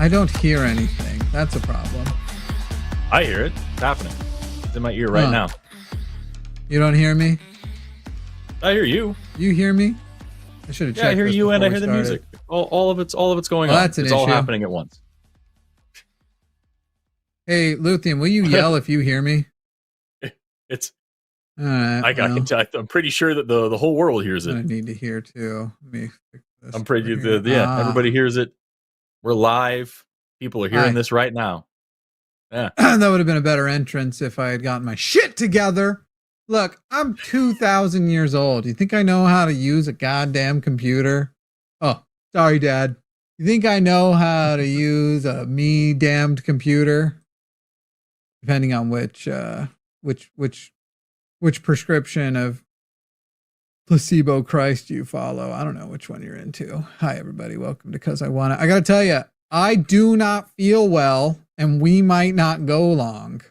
I don't hear anything. That's a problem. I hear it. It's happening. It's in my ear right now. You don't hear me? I hear you. You hear me? I should have checked. I hear you and I hear the music. All of it's going on. That's an issue. All happening at once. Hey, Luthien, will you yell if you hear me? It's. All right. I can tell. I'm pretty sure that the whole world hears it. I need to hear too. Let me fix this. I'm pretty. Everybody hears it. We're live. People are hearing this right now. Yeah. That would have been a better entrance if I had gotten my shit together. Look, I'm 2,000 years old. You think I know how to use a goddamn computer? Oh, sorry, Dad. You think I know how to use a damned computer? Depending on which prescription of placebo Christ you follow. I don't know which one you're into. Hi, everybody. Welcome to Cus I Wanna. I got to tell you, I do not feel well, and we might not go long.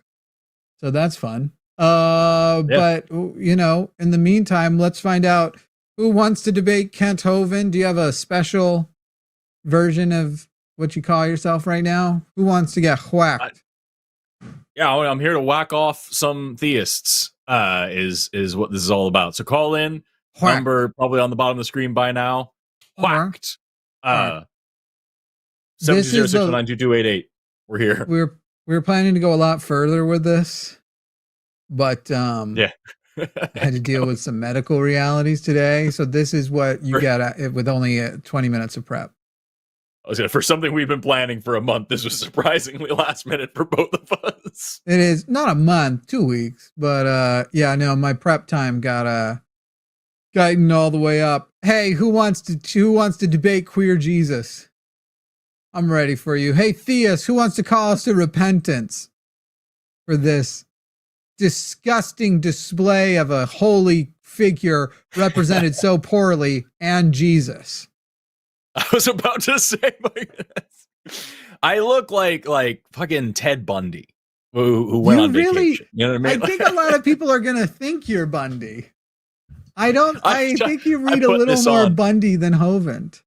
So that's fun. But, you know, in the meantime, let's find out who wants to debate Kent Hovind. Do you have a special version of what you call yourself right now? Who wants to get whacked? I'm here to whack off some theists, is what this is all about. So call in. Whack. Number probably on the bottom of the screen by now. Whacked. 720-609-2288. We're here. We were planning to go a lot further with this, but I had to deal with some medical realities today. So this is what you got with only 20 minutes of prep. For something we've been planning for a month, this was surprisingly last minute for both of us. It is not a month, 2 weeks, but my prep time got eaten all the way up. Hey, who wants to debate queer Jesus? I'm ready for you. Hey, Theist, who wants to call us to repentance for this disgusting display of a holy figure represented so poorly and Jesus? I was about to say, I look like fucking Ted Bundy, who went on vacation. You know what I mean? I think a lot of people are gonna think you're Bundy. I think you read a little more Bundy than Hovind.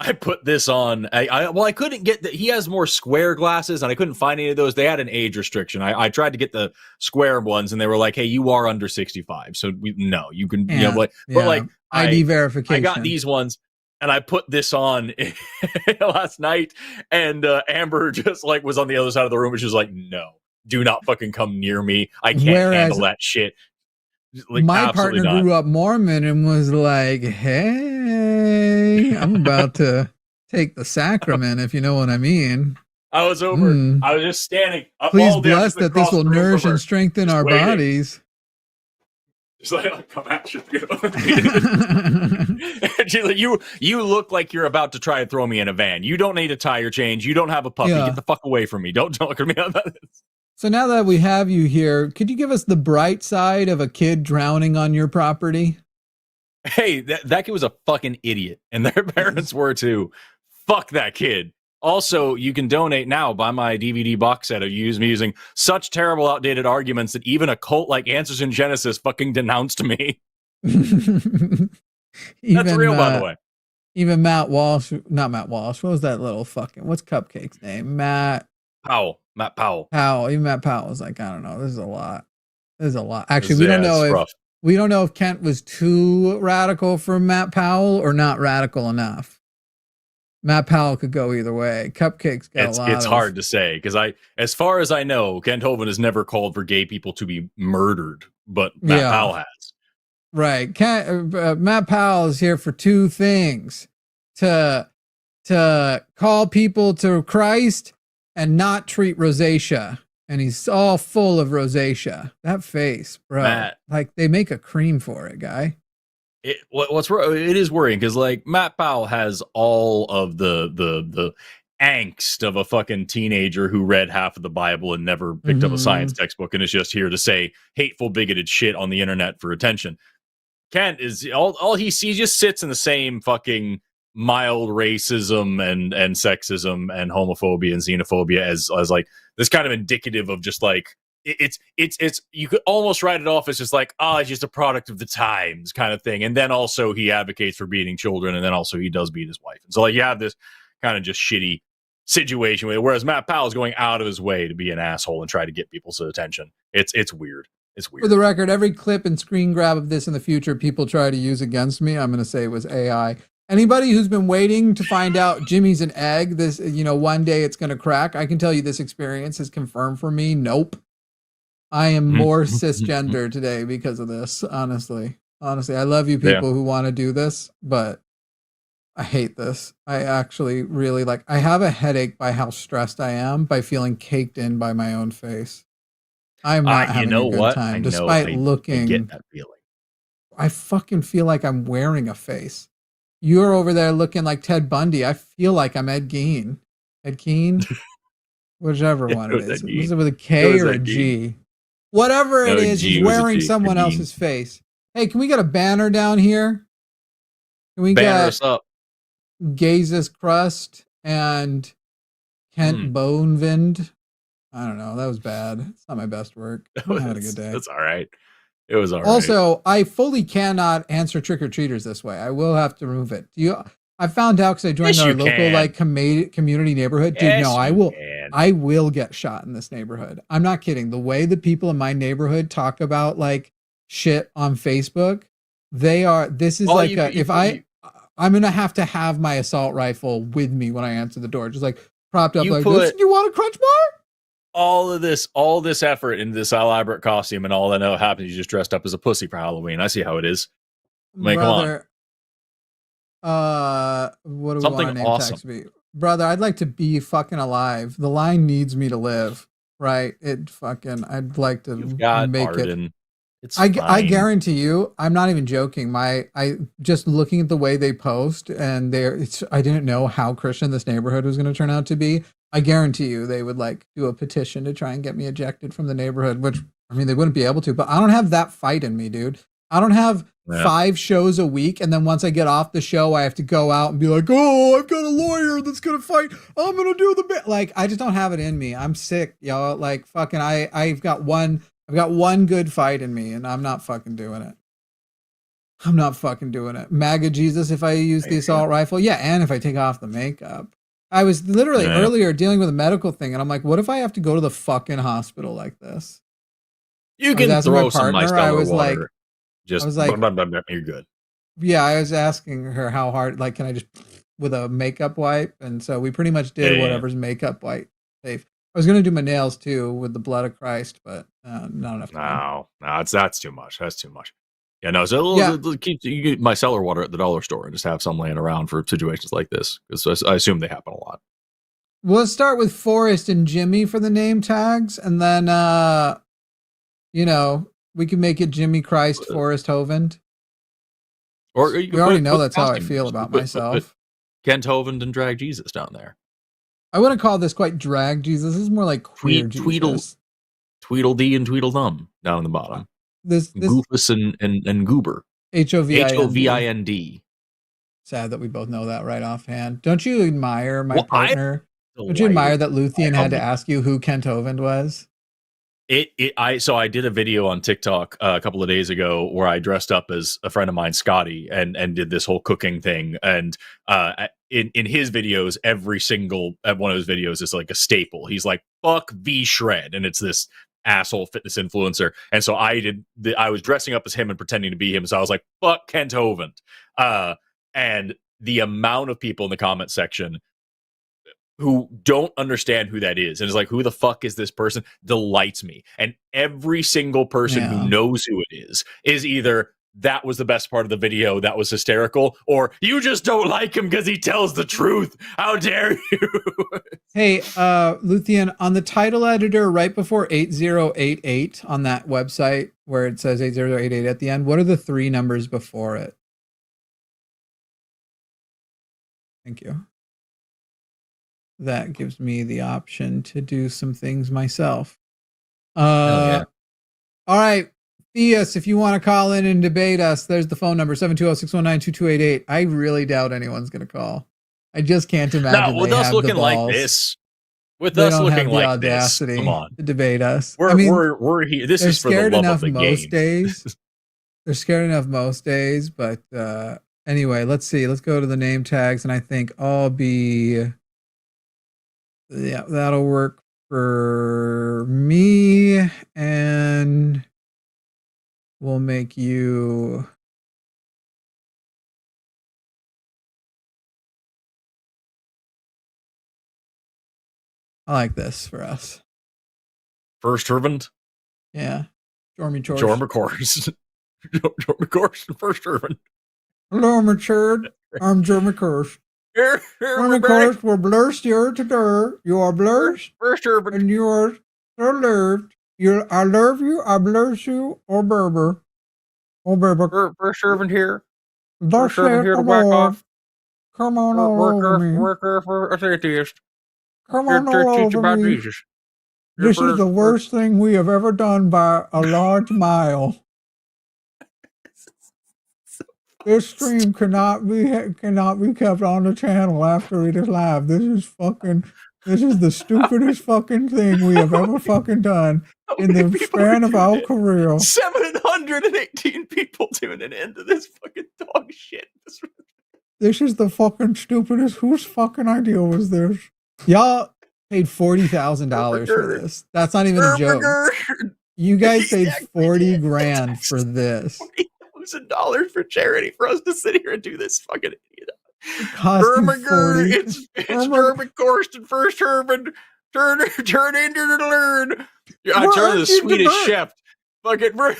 I put this on. I couldn't get that. He has more square glasses, and I couldn't find any of those. They had an age restriction. I tried to get the square ones, and they were like, "Hey, you are under 65, so you can." But like ID verification. I got these ones. And I put this on last night, and Amber just was on the other side of the room, and she was like, "No, do not fucking come near me. I can't handle that shit." My partner grew up Mormon and was like, "Hey, I'm about to take the sacrament, if you know what I mean." I was over. I was just standing. Please bless that this will nourish and strengthen our bodies. Just come at you. She's like, you look like you're about to try to throw me in a van. You don't need to tie your chains. You don't have a puppy. Get the fuck away from me. Don't look at me on that. So now that we have you here, could you give us the bright side of a kid drowning on your property? Hey, that kid was a fucking idiot, and their parents were too. Fuck that kid. Also, you can donate now. Buy my DVD box set of me using such terrible, outdated arguments that even a cult like Answers in Genesis fucking denounced me. That's real, by the way. Even not Matt Walsh. What was that little what's Cupcake's name? Matt Powell. Matt Powell. Even Matt Powell was like, I don't know. This is a lot. Actually, we don't know if Kent was too radical for Matt Powell or not radical enough. Matt Powell could go either way. Cupcake's got a lot. It's hard to say because as far as I know, Kent Hovind has never called for gay people to be murdered, but Matt Powell has. Right. Matt Powell is here for two things: to call people to Christ and not treat rosacea. And he's all full of rosacea. That face, bro. Matt, they make a cream for it, guy. It is worrying because Matt Powell has all of the angst of a fucking teenager who read half of the Bible and never picked up a science textbook and is just here to say hateful, bigoted shit on the internet for attention. Kent is all he sees, just sits in the same fucking mild racism and sexism and homophobia and xenophobia as this kind of indicative of just it's you could almost write it off as just it's just a product of the times kind of thing. And then also he advocates for beating children, and then also he does beat his wife. And so you have this kind of just shitty situation with it, whereas Matt Powell's going out of his way to be an asshole and try to get people's attention. It's weird. It's weird. For the record, every clip and screen grab of this in the future people try to use against me, I'm going to say it was AI. Anybody who's been waiting to find out Jimmy's an egg, this, one day it's going to crack, I can tell you this experience is confirmed for me. Nope. I am more cisgender today because of this, honestly. Honestly, I love you people who want to do this, but I hate this. I actually really I have a headache by how stressed I am by feeling caked in by my own face. I'm not having a good time, despite looking. I get that feeling. I fucking feel like I'm wearing a face. You're over there looking like Ted Bundy. I feel like I'm Ed Gein. Ed Gein? Whichever one it is. Is it with a K or a G? Whatever it is, he's wearing someone else's face. Hey, can we get a banner down here? Can we banner us up? Gazes Crust and Kent Bonevind. I don't know. That was bad. It's not my best work. I had a good day. That's all right. It was all right. Also, I fully cannot answer trick-or-treaters this way. I will have to remove it. I found out because I joined our local community neighborhood. Dude, no, I will get shot in this neighborhood. I'm not kidding. The way the people in my neighborhood talk about shit on Facebook, I'm gonna have to have my assault rifle with me when I answer the door, just propped up this. You want a crunch bar? All this effort into this elaborate costume, and all I know happens, you just dressed up as a pussy for Halloween. I see how it is. Brother, come on. What do something we want name awesome. tags to be? Brother, I'd like to be fucking alive. The line needs me to live, right? I'd like to make it. I guarantee you, I'm not even joking. I just looking at the way they post, and I didn't know how Christian this neighborhood was going to turn out to be. I guarantee you they would do a petition to try and get me ejected from the neighborhood, which, I mean, they wouldn't be able to, but I don't have that fight in me, dude. I don't have 5 shows a week, and then once I get off the show, I have to go out and be like, oh, I've got a lawyer that's going to fight. I'm going to do the bit. I just don't have it in me. I'm sick, y'all. I've got one good fight in me, and I'm not fucking doing it. I'm not fucking doing it. MAGA Jesus if I use the assault rifle. Yeah, and if I take off the makeup. I was literally earlier dealing with a medical thing, and I'm like, what if I have to go to the fucking hospital like this? You can throw some micellar water. You're good. Yeah, I was asking her how hard, can I just with a makeup wipe? And so we pretty much did whatever's makeup wipe safe. I was going to do my nails too with the blood of Christ, but not enough time. No, that's too much. That's too much. Yeah, no. So you get micellar water at the dollar store and just have some laying around for situations like this, because I assume they happen a lot. We'll start with Forrest and Jimmy for the name tags, and then we can make it Jimmy Christ Forrest Hovind. Or we already know that's how I feel about myself. Kent Hovind and Drag Jesus down there. I wouldn't call this quite drag Jesus. This is more like queer Jesus. Tweedledee and Tweedledum down in the bottom. This Goofus and Goober. HOVIND. Sad that we both know that right offhand. Don't you admire my partner? Don't you admire that Luthien had to ask you who Kent Hovind was? So I did a video on TikTok a couple of days ago where I dressed up as a friend of mine, Scotty, and did this whole cooking thing. And in his videos, every single one of his videos is like a staple. He's like, fuck V Shred, and it's this asshole fitness influencer. And so I was dressing up as him and pretending to be him. So I was like, fuck Kent Hovind. And the amount of people in the comment section who don't understand who that is and is like, who the fuck is this person, delights me. And every single person who knows who it is either that was the best part of the video, that was hysterical, or you just don't like him because he tells the truth. How dare you? Hey, Luthien, on the title editor right before 8088 on that website where it says 8088 at the end, what are the 3 numbers before it? Thank you. That gives me the option to do some things myself. All right, Theus, if you want to call in and debate us, there's the phone number, 720-619-2288. I really doubt anyone's going to call. I just can't imagine. No, with us looking like this, come on, to debate us. We're here. This is for the love of the game. They're scared enough most days, but anyway, let's see. Let's go to the name tags, and I think I'll be Yeah, that'll work for me, and we'll make you. I like this for us. First servant. Yeah, Jormy Chorsh. Jormy Course. Jormy Course and first servant. Hello, Richard. I'm Jormy Chorsh. Jormy Chorsh, we're blessed here today. You are blessed. First servant. And you are so loved. I love you. I bless you. Oh, baby. Oh, baby. First servant here. First servant here to whack off. Come on all over me. Worker for atheist. Come on all over me. Jesus. This is the worst thing we have ever done by a large mile. This stream cannot be kept on the channel after it is live. This is the stupidest fucking thing we have ever fucking done in the span of our career. 718 people tuning into this fucking dog shit. This is the fucking stupidest. Whose fucking idea was this? Y'all paid $40,000 for this. That's not even a joke. You guys paid 40 grand for this. $40,000 for charity for us to sit here and do this fucking idiot. It's German Course and first Herman. Turn into the learn. I turn the Swedish chef. Fucking I'm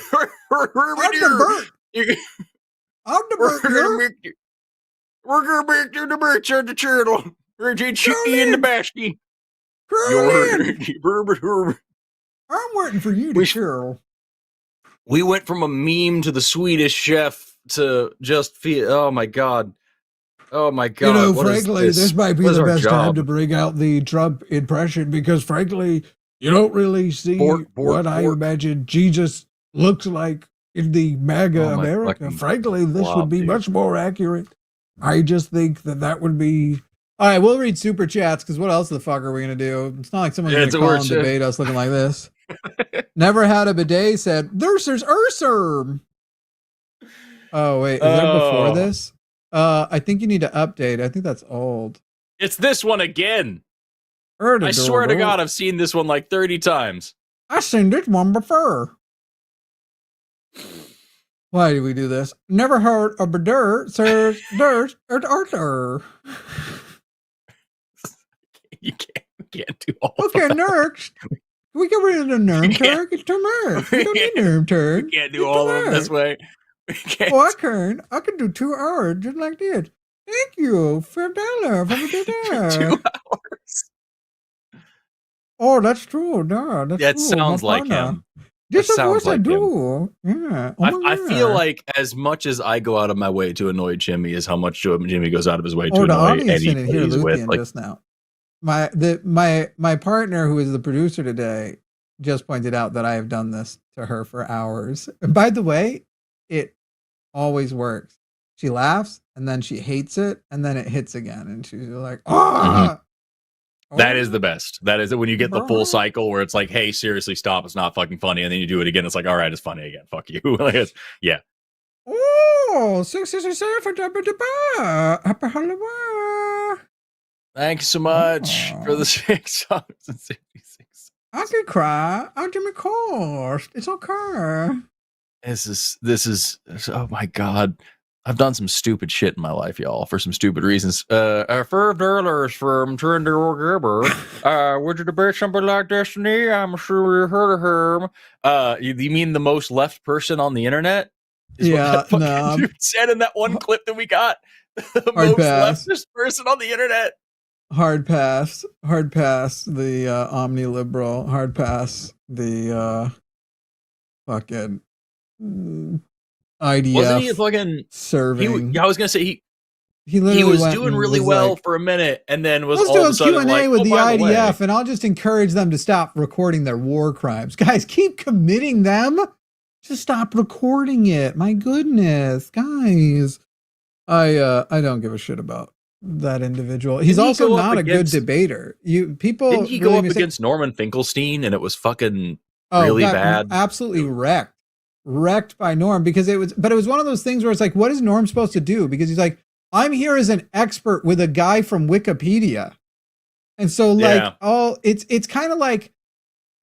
We're gonna make you the merch on the channel. We're gonna chicky in the basket. I'm waiting for you to chill. We went from a meme to the Swedish chef to just feel. Oh my god. Oh my god. You know, frankly, this might be the best time to bring out the Trump impression because, frankly, you don't really see what I imagine Jesus looks like in the MAGA America. Frankly, this would be much more accurate. I just think that would be. All right, we'll read super chats because what else the fuck are we gonna do? It's not like someone's gonna call and debate us looking like this. Never had a bidet said, there's Urserm. Oh, wait, is there before this? I think you need to update. I think that's old. It's this one again. I swear to God, I've seen this one like 30 times. I've seen this one before. Why do we do this? Never heard of a dirt, sir. Dirt, Arthur. You can't do all okay, of that. next. We get rid of the nerve turk. It's too much. We don't need nerve turk. You can't do all of them this way. Oh, I can. I can do 2 hours just like this. Thank you for $1 for the 2 hours. Oh, that's true. No, that's that true. sounds like him. This is what I do. Yeah. Oh I feel like as much as I go out of my way to annoy Jimmy is how much Jimmy goes out of his way to annoy Eddie with. Like, just now. My partner, who is the producer today, just pointed out that I have done this to her for hours. And by the way, it always works. She laughs and then she hates it and then it hits again and she's like, ah. That is the best. That is it when you get the full cycle where it's like, hey, seriously, stop. It's not fucking funny. And then you do it again. It's like, all right, it's funny again. Fuck you. Yeah. Oh, 667 for Thank you so much for the $6.66. I can cry. I'm Jimmy Course. It's okay. This is oh my god. I've done some stupid shit in my life, y'all, for some stupid reasons. $5 from Trender Gerber. Would you debate somebody like Destiny? I'm sure you heard of her. You mean the most left person on the internet? Yeah, no. Dude said in that one clip that we got. The most leftist person on the internet. Hard pass. Hard pass the omni-liberal. Hard pass the fucking IDF. Wasn't he fucking serving? I was gonna say he was doing really well for a minute, and then was all of a sudden Q&A like, with the IDF, and I'll just encourage them to stop recording their war crimes. Guys, keep committing them. Just stop recording it. My goodness, guys. I don't give a shit about that individual. He's also not a good debater. Didn't he go up against Norman Finkelstein and it was fucking really bad? Absolutely wrecked by Norm because it was one of those things where it's like, what is Norm supposed to do? Because he's like, I'm here as an expert with a guy from Wikipedia. And so like it's kind of like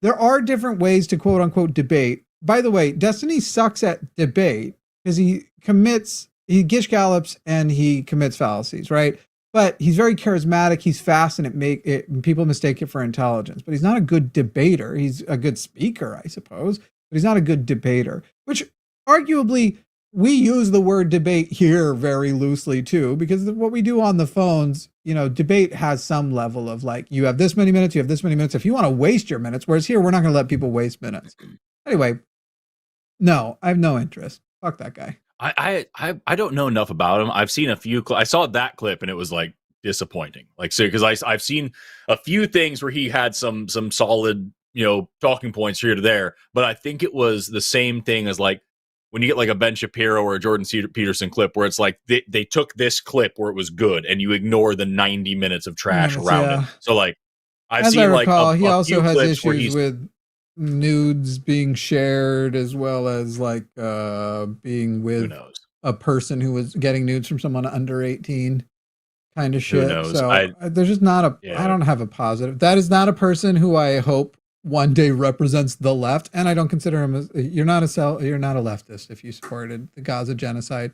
there are different ways to quote unquote debate. By the way, Destiny sucks at debate because he gish gallops and he commits fallacies, right? But he's very charismatic. He's fast, and people mistake it for intelligence. But he's not a good debater. He's a good speaker, I suppose, but he's not a good debater. Which, arguably, we use the word debate here very loosely too, because what we do on the phones, debate has some level of like, you have this many minutes, you have this many minutes. If you want to waste your minutes, whereas here we're not going to let people waste minutes. Anyway, no, I have no interest. Fuck that guy. I don't know enough about him. I've seen a few. I saw that clip and it was like disappointing. Like, so because I've seen a few things where he had some solid talking points here to there, but I think it was the same thing as like when you get like a Ben Shapiro or a Jordan Peterson clip where it's like they took this clip where it was good and you ignore the 90 minutes of trash around it. So like I've seen like he also has issues with nudes being shared as well as like being with a person who was getting nudes from someone under 18 kind of shit. So there's just not I don't have a positive. That is not a person who I hope one day represents the left, and I don't consider him you're not a leftist if you supported the Gaza genocide.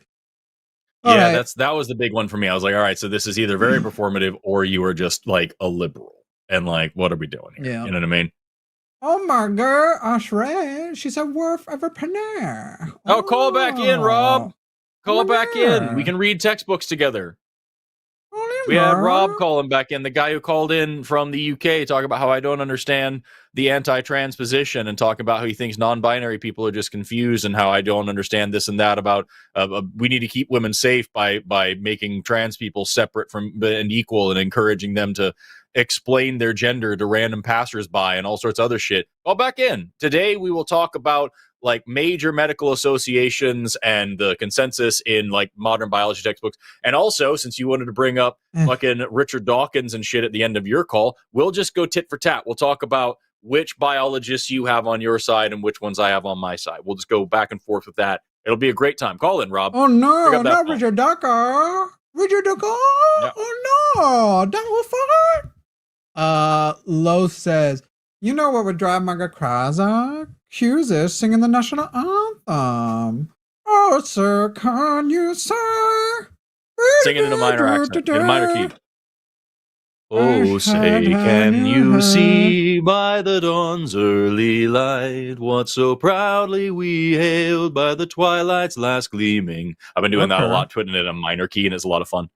That was the big one for me. I was like, all right, so this is either very performative or you are just like a liberal, and like, what are we doing here? You know what I mean? Oh my girl, Ashray, she's a worth of a penny. Call back in, Rob. Call back in. We can read textbooks together. We had Rob calling back in, the guy who called in from the UK, talking about how I don't understand the anti-trans position and talking about how he thinks non-binary people are just confused and how I don't understand this and that about we need to keep women safe by making trans people separate from and equal and encouraging them to explain their gender to random passersby and all sorts of other shit. Call back in. Today we will talk about like major medical associations and the consensus in like modern biology textbooks. And also, since you wanted to bring up fucking Richard Dawkins and shit at the end of your call, we'll just go tit for tat. We'll talk about which biologists you have on your side and which ones I have on my side. We'll just go back and forth with that. It'll be a great time. Call in, Rob. Oh no, not Richard Dawkins. Richard Dawkins. Yeah. Oh no, that was fun. Lo says, you know what would drive my crazy? Hughes is singing the national anthem. Oh, sir, can you say? Singing in a minor accent, in a minor key. Oh, say, can you see by the dawn's early light what so proudly we hailed by the twilight's last gleaming? I've been doing that a lot, putting it in a minor key, and it's a lot of fun.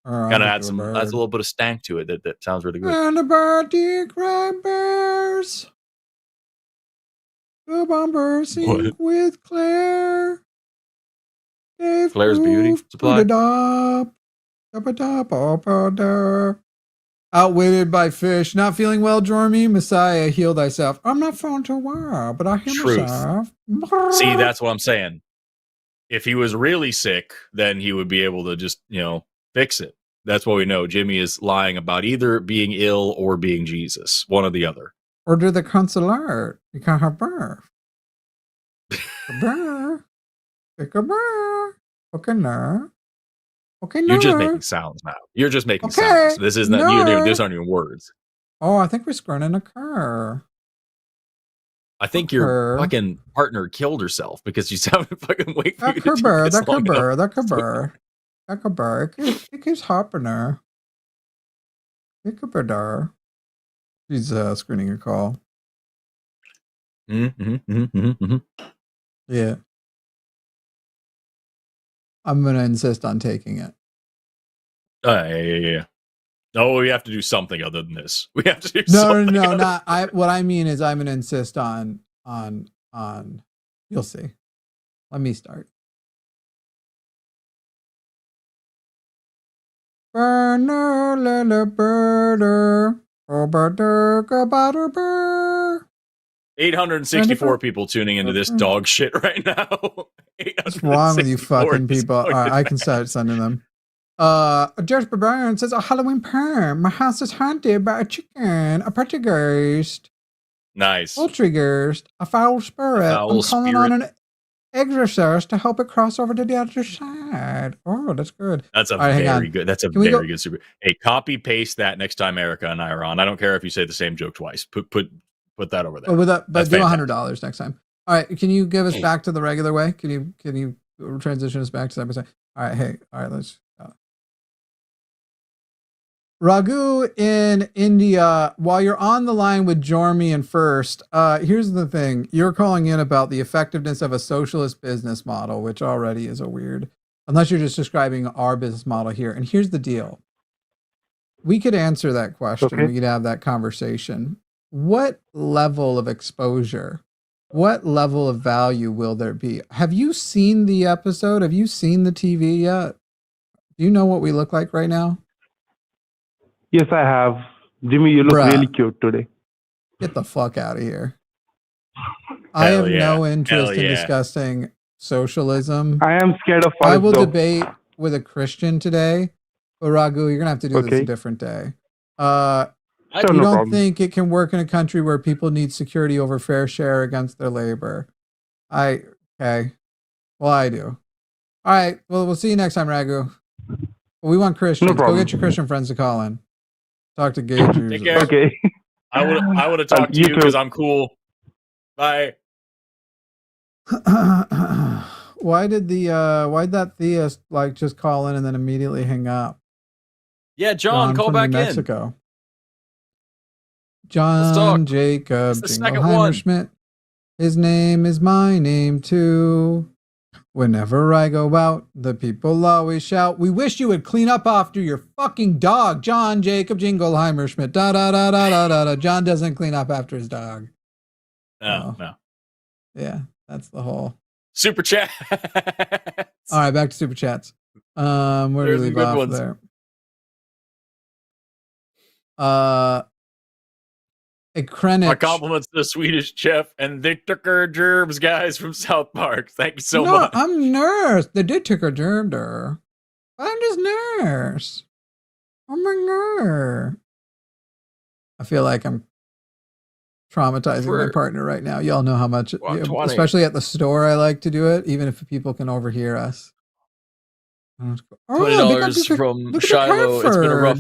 Kind of adds a little bit of stank to it that sounds really good. And the birdie bears. The bomber sing with Claire. Claire's Beauty Supply. Outwitted by fish. Not feeling well, Jormy? Messiah, heal thyself. I'm not feeling too well, but I heal myself. See, that's what I'm saying. If he was really sick, then he would be able to just, fix it. That's what we know. Jimmy is lying about either being ill or being Jesus. One or the other. Or do the consular. You can't have birth. Birth. Take a birth. Okay, no. Okay, no. You're just making sounds now. You're just making sounds. This isn't these aren't even words. Oh, I think we're screwing a car. I think your fucking partner killed herself because she sounded fucking wait for you to do this That could be. It keeps hopping her. It could be there. She's screening a call. Yeah. I'm going to insist on taking it. Yeah. No, we have to do something other than this. We have to do something. No, not. What I mean is I'm going to insist on. You'll see. Let me start. Burner, little birder. 864 people tuning into this dog shit right now. What's wrong with you fucking people? All right, I can start sending them. George Bryan says, a Halloween perm. My house is haunted by a chicken, a poltergeist. Nice. Poltergeist, a foul spirit. I'm calling on an exercise to help it cross over to the other side. Oh, that's good. That's a All right, hang very on. good. That's a Can we go- very good super. Hey, copy paste that next time Erica and I are on. I don't care if you say the same joke twice. Put that over there. But That's do fantastic. $100 next time. All right, can you give us back to the regular way? Can you transition us back to 7%? All right, hey, all right, let's. Raghu in India, while you're on the line with Jormy and First, here's the thing. You're calling in about the effectiveness of a socialist business model, which already is a weird, unless you're just describing our business model here. And here's the deal. We could answer that question. Okay. We could have that conversation. What level of exposure, what level of value will there be? Have you seen the episode? Have you seen the TV yet? Do you know what we look like right now? Yes, I have. Jimmy, you look Bruh. really cute today. Get the fuck out of here. I have no interest in discussing socialism. I am scared of I Forrest, will though. debate with a Christian today, but Raghu, you're gonna have to do this a different day. Sure, You no don't problem. think it can work in a country where people need security over fair share against their labor? Okay. Well, I do. All right. Well, we'll see you next time, Raghu. We want Christians. Go problem. get your Christian friends to call in. Talk to gay Jews. Take care. Okay. I would have talked to You you because too. I'm cool. Bye. Why'd that theist like just call in and then immediately hang up? Yeah, John, call from back New in. Mexico. Let's John talk. Jacob It's the second Jingleheimer one. Schmidt. His name is my name too. Whenever I go out, the people always shout, "We wish you would clean up after your fucking dog." John Jacob Jingleheimer Schmidt. Da da da da da da da. John doesn't clean up after his dog. No. Yeah, that's the whole. Super chat. All right, back to super chats. Where do we There's some leave good off ones. there? A Krenich. My compliments to the Swedish chef and they took our germs, guys, from South Park. Thank you so much. I'm nurse. They did take a germ there. I'm just nurse. I'm a nurse. I feel like I'm traumatizing my partner right now. Y'all know how much, especially at the store, I like to do it, even if people can overhear us. $20 from Shiloh. It's been a rough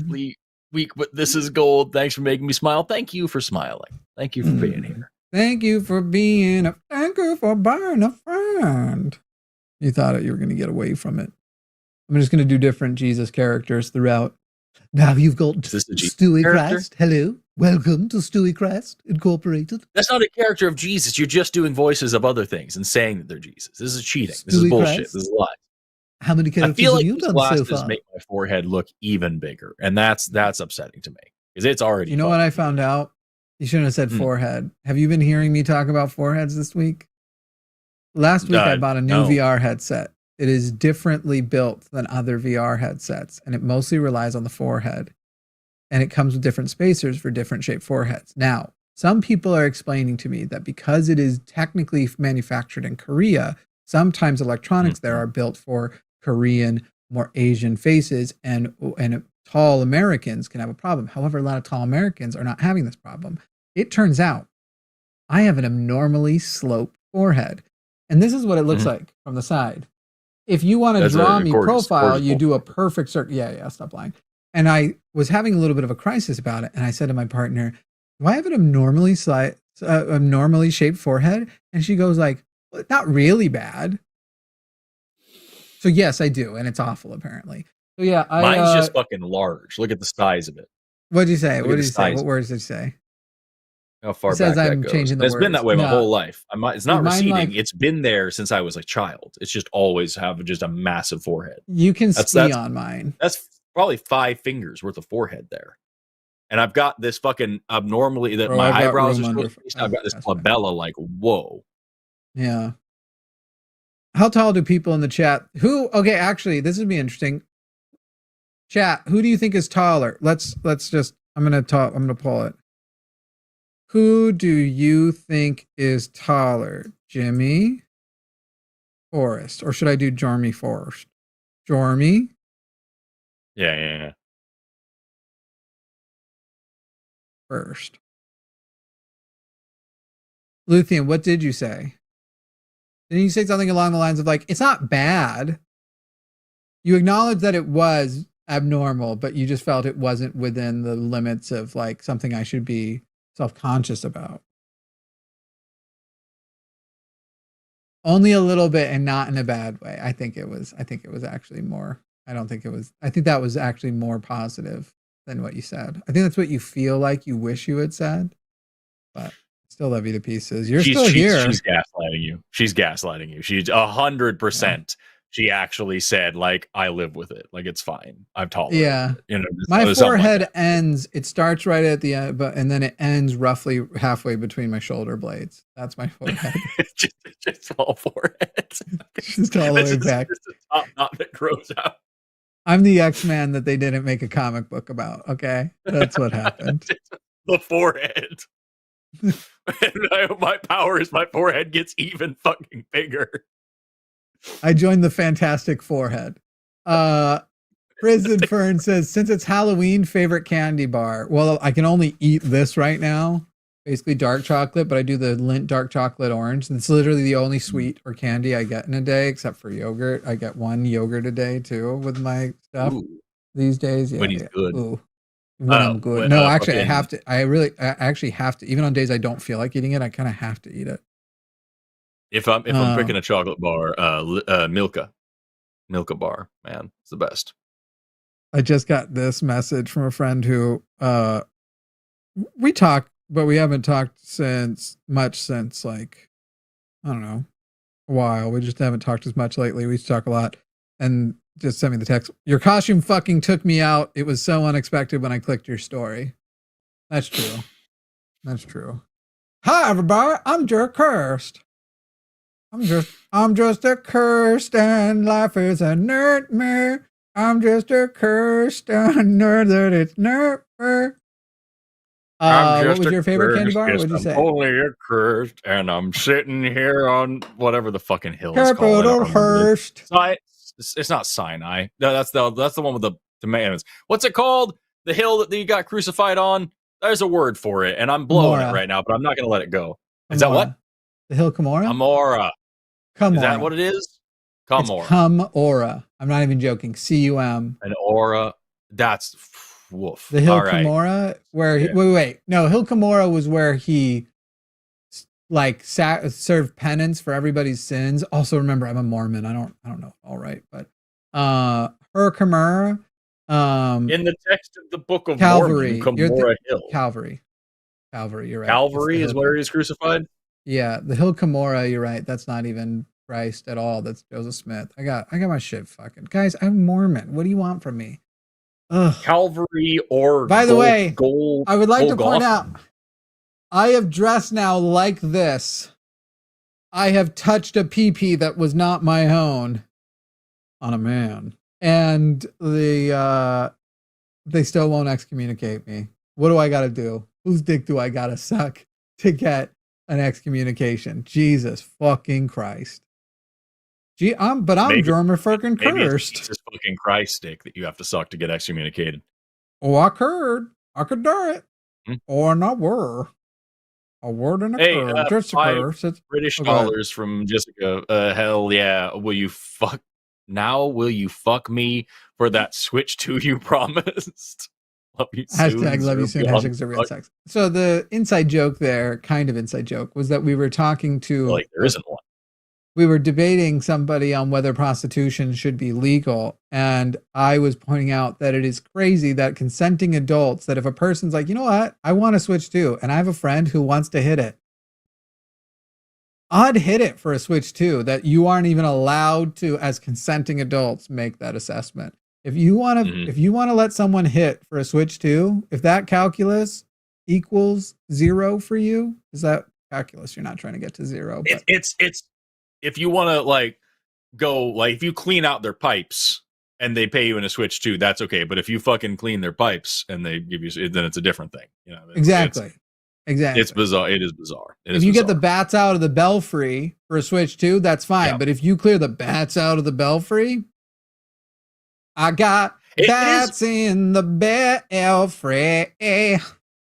week, but this is gold. Thanks for making me smile. Thank you for smiling. Thank you for being here. Thank you for being thank you for being a friend. You thought you were going to get away from it. I'm just going to do different Jesus characters throughout. Now you've got Stewie Christ. Hello. Welcome to Stewie Christ Incorporated. That's not a character of Jesus. You're just doing voices of other things and saying that they're Jesus. This is cheating. This is bullshit. This is lies. How many characters I feel like have you these done glasses so far? make my forehead look even bigger, and that's upsetting to me because it's already. You know what I found out? You shouldn't have said forehead. Have you been hearing me talk about foreheads this week? Last week I bought a new VR headset. It is differently built than other VR headsets, and it mostly relies on the forehead. And it comes with different spacers for different shaped foreheads. Now, some people are explaining to me that because it is technically manufactured in Korea, sometimes electronics there are built for Korean, more Asian faces, and tall Americans can have a problem. However, a lot of tall Americans are not having this problem. It turns out I have an abnormally sloped forehead. And this is what it looks like from the side. If you want to draw me profile, you do a perfect circle. Yeah, stop lying. And I was having a little bit of a crisis about it. And I said to my partner, do I have an abnormally shaped forehead? And she goes like, well, not really bad. So yes, I do. And it's awful apparently. So yeah, mine's just fucking large. Look at the size of it. What did you say? What did you say? What words did you say? How far back that goes. Changing the it's words. been that way my whole life. It's not receding. Like, it's been there since I was a child. It's just always have just a massive forehead. You can see on mine. That's probably 5 fingers worth of forehead there. And I've got this fucking abnormally that my eyebrows are so faced. I've got this glabella like, whoa. Yeah. How tall do people in the chat okay, actually, this would be interesting. Chat, who do you think is taller? Let's just I'm gonna pull it. Who do you think is taller? Jimmy? Forrest? Or should I do Jormy first? Jormy? Yeah. First. Luthien, what did you say? Didn't you say something along the lines of like, it's not bad? You acknowledge that it was abnormal, but you just felt it wasn't within the limits of like something I should be self-conscious about. Only a little bit, and not in a bad way. I think it was actually more. I think that was actually more positive than what you said. I think that's what you feel like you wish you had said, but still love you to pieces. You're still here. She's gaslighting you. She's 100%. She actually said, like, I live with it. Like, it's fine. I've tolerated it. You know, my forehead ends. It starts right at the end, and then it ends roughly halfway between my shoulder blades. That's my forehead. just all forehead. Just all the way back. Just a top knot that grows out. I'm the X-Man that they didn't make a comic book about. Okay, that's what happened. The forehead. My power is my forehead gets even fucking bigger. I joined the Fantastic Forehead. Prison Fern says, since it's Halloween, favorite candy bar. Well, I can only eat this right now. Basically dark chocolate, but I do the Lindt dark chocolate orange. It's literally the only sweet or candy I get in a day, except for yogurt. I get one yogurt a day too with my stuff. Ooh. These days. Yeah, when he's good. Ooh. When I'm good. No, actually, I have to. I actually have to. Even on days I don't feel like eating it, I kind of have to eat it. If I'm picking a chocolate bar, Milka bar, man, it's the best. I just got this message from a friend who we talk, but we haven't talked since like, I don't know, a while. We just haven't talked as much lately. We used to talk a lot, and just sent me the text. Your costume fucking took me out. It was so unexpected when I clicked your story. That's true. That's true. Hi everybody, I'm just cursed. I'm just a cursed, and life is a nightmare. I'm just a cursed, and nerd that it's never. What was your favorite candy bar? What did you say? Only a cursed, and I'm sitting here on whatever the fucking hill is Capital Hearst. It's not Sinai. No, that's the one with the tomatoes. What's it called? The hill that you got crucified on? There's a word for it, and I'm blowing it right now, but I'm not going to let it go. Is that what? The hill Cumorah? Cumorah. Is that what it is? Cumorah. Cumorah. I'm not even joking. C-U-M. An aura. That's woof. The hill Cumorah, where he, wait. No, hill Cumorah was where he like served penance for everybody's sins. Also, remember, I'm a Mormon. I don't know all right, but her Cumorah. In the text of the Book of Calvary, Mormon, Cumorah Hill. Calvary. You're right. Calvary is where he was crucified. Yeah, the hill Cumorah. You're right. That's not even Christ at all. That's Joseph Smith. I got my shit fucking guys. I'm Mormon. What do you want from me? Ugh. Calvary or by the way, I would like to point out, I have dressed now like this. I have touched a pee-pee that was not my own on a man, and they still won't excommunicate me. What do I got to do? Whose dick do I got to suck to get an excommunication? Jesus fucking Christ. I'm German fucking cursed. It's just fucking Christ dick that you have to suck to get excommunicated. Oh, I could do it. Or not were. A word and a curve. Just a curve. British dollars from Jessica. Hell yeah. Will you fuck me for that Switch 2 you promised? Love you soon. Hashtag love you soon. Hashtag the real sex. So the inside joke there, kind of inside joke, was that we were talking to like there isn't one. We were debating somebody on whether prostitution should be legal. And I was pointing out that it is crazy that consenting adults, that if a person's like, you know what, I want to switch too, and I have a friend who wants to hit it, I'd hit it for a switch too, that you aren't even allowed to, as consenting adults, make that assessment. If you want to let someone hit for a switch too, if that calculus equals 0 for you, is that calculus? You're not trying to get to 0. But it's if you want to like go, like if you clean out their pipes and they pay you in a switch too, that's okay. But if you fucking clean their pipes and they give you, then it's a different thing. You know, exactly. It's bizarre. It is bizarre. If you get the bats out of the belfry for a switch too, that's fine. Yeah. But if you clear the bats out of the belfry, I got bats in the belfry. It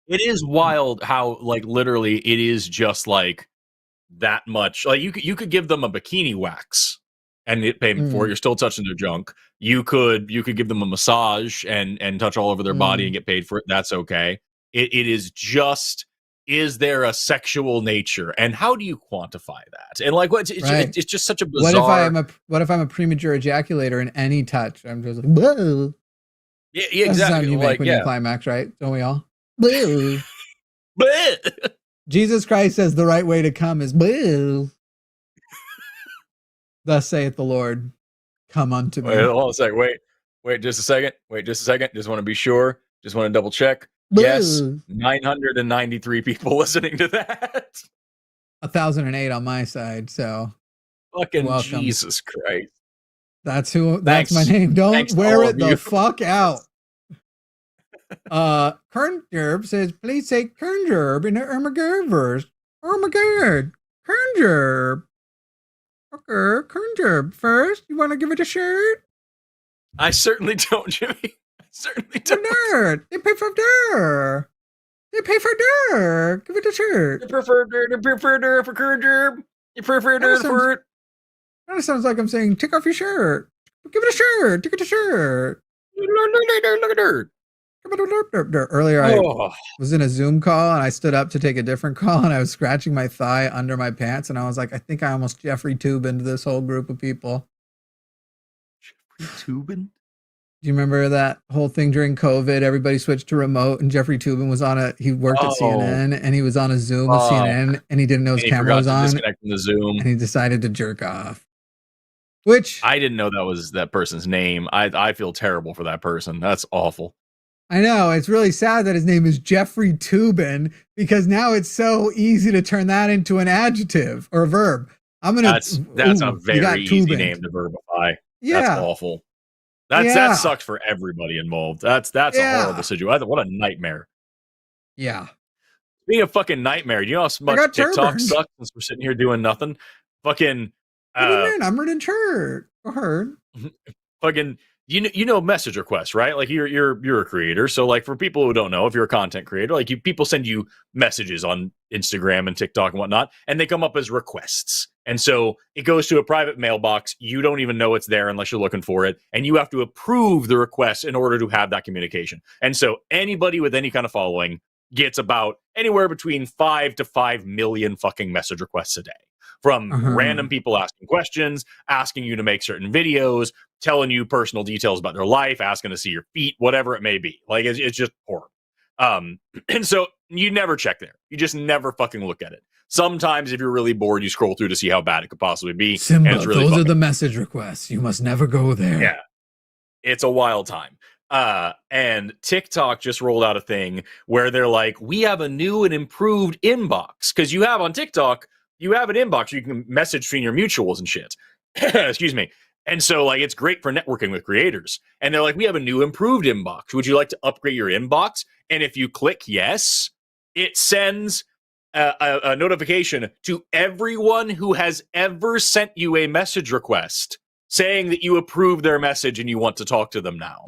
is wild how like literally it is just like that much. Like you could give them a bikini wax and get payment for it. You're still touching their junk. You could give them a massage and touch all over their body and get paid for it. That's okay. It is just, is there a sexual nature, and how do you quantify that? And like, what? It's just such a bizarre. What if I'm a premature ejaculator in any touch? I'm just like, whoa. Yeah, exactly. That's the sound you make when you climax, right? Don't we all? Whoa. Jesus Christ says the right way to come is boo. Thus saith the Lord, come unto me. Wait, hold on a second. Wait just a second. Just want to be sure. Just want to double check. Boo. Yes, 993 people listening to that. 1,008 on my side. So fucking welcome. Jesus Christ. That's my name. Don't wear it the fuck out. Kerngerb says, please say Kerngerb in the Ermageddon verse. Oh my god. Kerngerb. Okay, Kerngerb. First, you want to give it a shirt? I certainly don't, Jimmy. I certainly don't. Nerd. They pay for dirt. Give it a shirt. You prefer dirt for Kerngerb. You prefer dirt for it. That sounds like I'm saying, take off your shirt. Give it a shirt. Take it a shirt. Look at dirt. Earlier, I was in a Zoom call and I stood up to take a different call and I was scratching my thigh under my pants and I was like, I think I almost Jeffrey Toobin'd this whole group of people. Jeffrey Toobin? Do you remember that whole thing during COVID? Everybody switched to remote and Jeffrey Toobin was he worked at CNN and he was on a Zoom with CNN and he didn't know his camera was on. Disconnect from the Zoom. And he decided to jerk off. Which I didn't know that was that person's name. I feel terrible for that person. That's awful. I know, it's really sad that his name is Jeffrey Toobin because now it's so easy to turn that into an adjective or a verb. That's a very easy name to verbify. Yeah. That's awful. That sucks for everybody involved. That's a horrible situation. What a nightmare. Yeah. Being a fucking nightmare. You know how much TikTok sucks since we're sitting here doing nothing? Fucking what do you mean? I'm running church. I heard. Fucking you know message requests, right? Like you're a creator. So like for people who don't know, if you're a content creator, like people send you messages on Instagram and TikTok and whatnot, and they come up as requests. And so it goes to a private mailbox. You don't even know it's there unless you're looking for it. And you have to approve the request in order to have that communication. And so anybody with any kind of following gets about anywhere between 5 to 5 million fucking message requests a day. From random people asking questions, asking you to make certain videos, telling you personal details about their life, asking to see your feet, whatever it may be. Like, it's just horrible. And so you never check there. You just never fucking look at it. Sometimes if you're really bored, you scroll through to see how bad it could possibly be. Simba, those are the message requests. You must never go there. Yeah. It's a wild time. And TikTok just rolled out a thing where they're like, we have a new and improved inbox. Because you have on TikTok, you have an inbox you can message between your mutuals and shit. Excuse me. And so, like, it's great for networking with creators. And they're like, we have a new improved inbox. Would you like to upgrade your inbox? And if you click yes, it sends a notification to everyone who has ever sent you a message request saying that you approve their message and you want to talk to them now.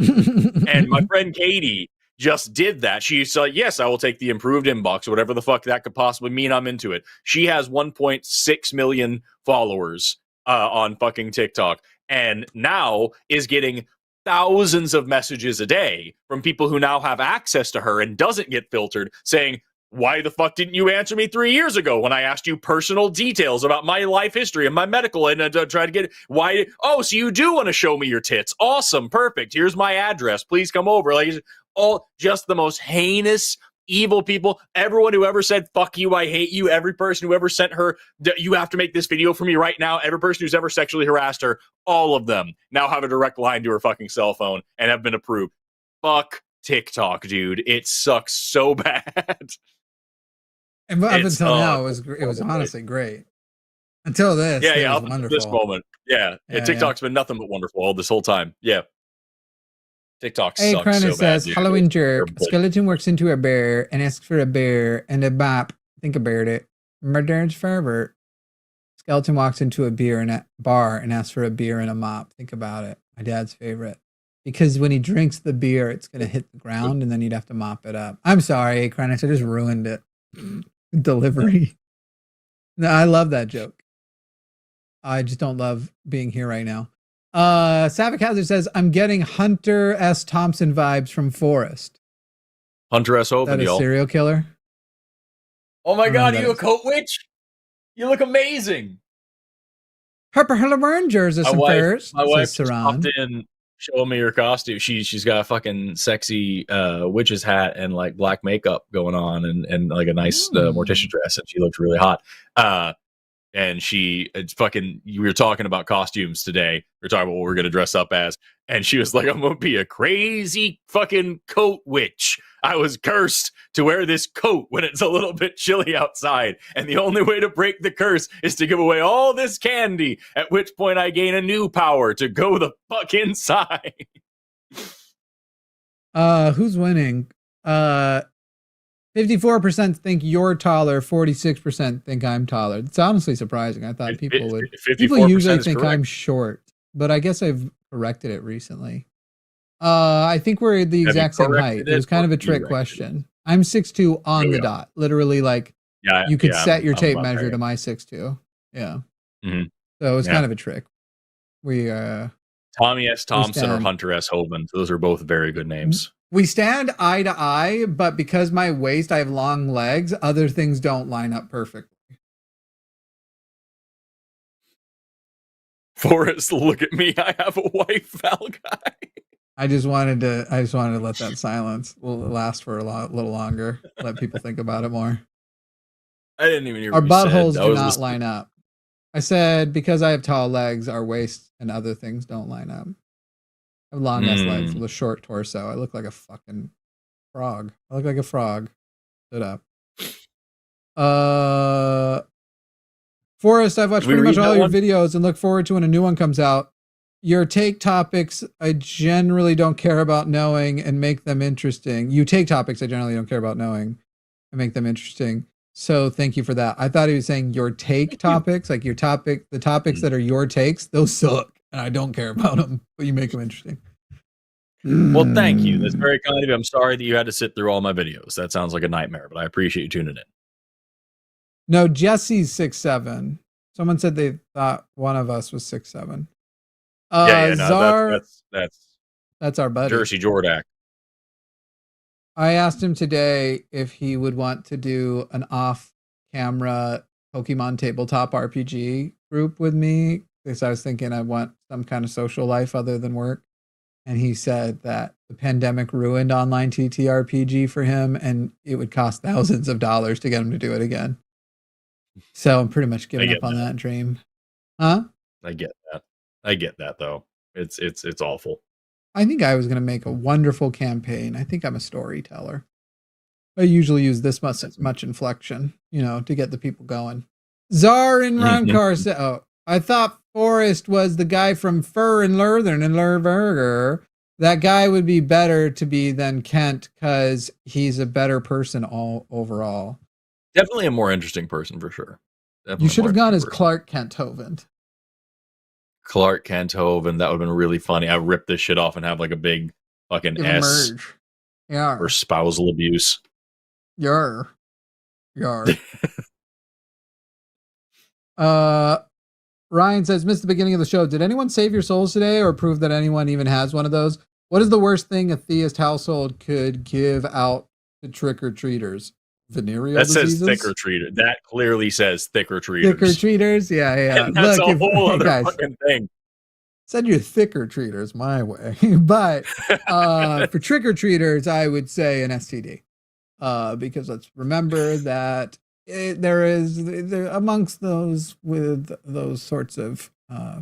And my friend Katie just did that. She's like, yes, I will take the improved inbox, whatever the fuck that could possibly mean. I'm into it. She has 1.6 million followers on fucking TikTok and now is getting thousands of messages a day from people who now have access to her and doesn't get filtered saying, why the fuck didn't you answer me 3 years ago when I asked you personal details about my life history and my medical and try to get why? Oh, so you do want to show me your tits? Awesome. Perfect. Here's my address. Please come over. Like, all just the most heinous, evil people. Everyone who ever said, fuck you, I hate you. Every person who ever sent her, you have to make this video for me right now. Every person who's ever sexually harassed her, all of them now have a direct line to her fucking cell phone and have been approved. Fuck TikTok, dude. It sucks so bad. And up until now, it was honestly great. Until this, it was wonderful. This moment, TikTok's been nothing but wonderful all this whole time. Yeah, TikTok sucks. Hey, Cronin so says, bad, Halloween jerk. Skeleton works into a bear and asks for a bear, and a bop. Think about it. Murder's fervor. Skeleton walks into a bar and asks for a beer and a mop. Think about it. My dad's favorite. Because when he drinks the beer, it's going to hit the ground, and then you'd have to mop it up. I'm sorry, Cronin. I just ruined it. Delivery. No, I love that joke. I just don't love being here right now. Savick Hazard says, I'm getting Hunter S. Thompson vibes from Forrest. Hunter S. Hovind, That a y'all. serial killer? Oh my God, are you a is. coat witch? You look amazing. Harper Rangers is first. My wife just popped in showing me her costume. She's got a fucking sexy witch's hat and like black makeup going on and like a nice mortician dress, and she looks really hot. And it's fucking, we were talking about costumes today. We were talking about what we're going to dress up as. And she was like, I'm going to be a crazy fucking coat witch. I was cursed to wear this coat when it's a little bit chilly outside. And the only way to break the curse is to give away all this candy, at which point I gain a new power to go the fuck inside. Who's winning? 54% think you're taller, 46% think I'm taller. It's honestly surprising. I thought people usually think correct. I'm short, but I guess I've corrected it recently. I think we're the exact same height. It was kind of a trick question. I'm 6'2" on the dot. Literally, like, you could set your tape measure to my 6'2". Yeah. Mm-hmm. So it was kind of a trick. We Tommy S. Thompson or Hunter S. Hovind. Those are both very good names. We stand eye to eye, but because my waist, I have long legs, other things don't line up perfectly. Forrest, look at me. I have a wife, Valkai. I just wanted to let that silence last for a little longer. Let people think about it more. I didn't even hear our buttholes do not line up. I said because I have tall legs, our waist and other things don't line up. I have long ass legs with a short torso. I look like a fucking frog. I look like a frog. Stood up. Forrest, I've watched pretty much all your videos and look forward to when a new one comes out. Your take topics I generally don't care about knowing and make them interesting. You take topics I generally don't care about knowing and make them interesting. So thank you for that. I thought he was saying your take topics, like the topics that are your takes, those suck. And I don't care about them, but you make them interesting. Well, thank you. That's very kind of you. I'm sorry that you had to sit through all my videos. That sounds like a nightmare, but I appreciate you tuning in. No, Jesse's 6'7". Someone said they thought one of us was 6'7". That's our buddy. Jersey Jordak. I asked him today if he would want to do an off-camera Pokemon tabletop RPG group with me, because I was thinking I want some kind of social life other than work. And he said that the pandemic ruined online TTRPG for him, and it would cost thousands of dollars to get him to do it again. So I'm pretty much giving up on that dream. Huh? I get that though. It's awful. I think I was going to make a wonderful campaign. I think I'm a storyteller. I usually use this much inflection, to get the people going. Czar and Ronkar said, oh, I thought Forrest was the guy from Fur and Leathern and Lurburger. That guy would be better to be than Kent because he's a better person overall. Definitely a more interesting person for sure. You should have gone as Clark Kent Hovind. Clark Kent Hovind. That would have been really funny. I rip this shit off and have like a big fucking S merge. Yeah. For spousal abuse. Yar. Ryan says, missed the beginning of the show. Did anyone save your souls today or prove that anyone even has one of those? What is the worst thing a theist household could give out to trick-or-treaters? Venereal diseases? Says thick-or-treater. That clearly says thick-or-treaters. Thick-or-treaters? Yeah. And that's a whole other fucking thing. Send your thick-or-treaters my way. But for trick-or-treaters, I would say an STD. Because let's remember that there amongst those with those sorts of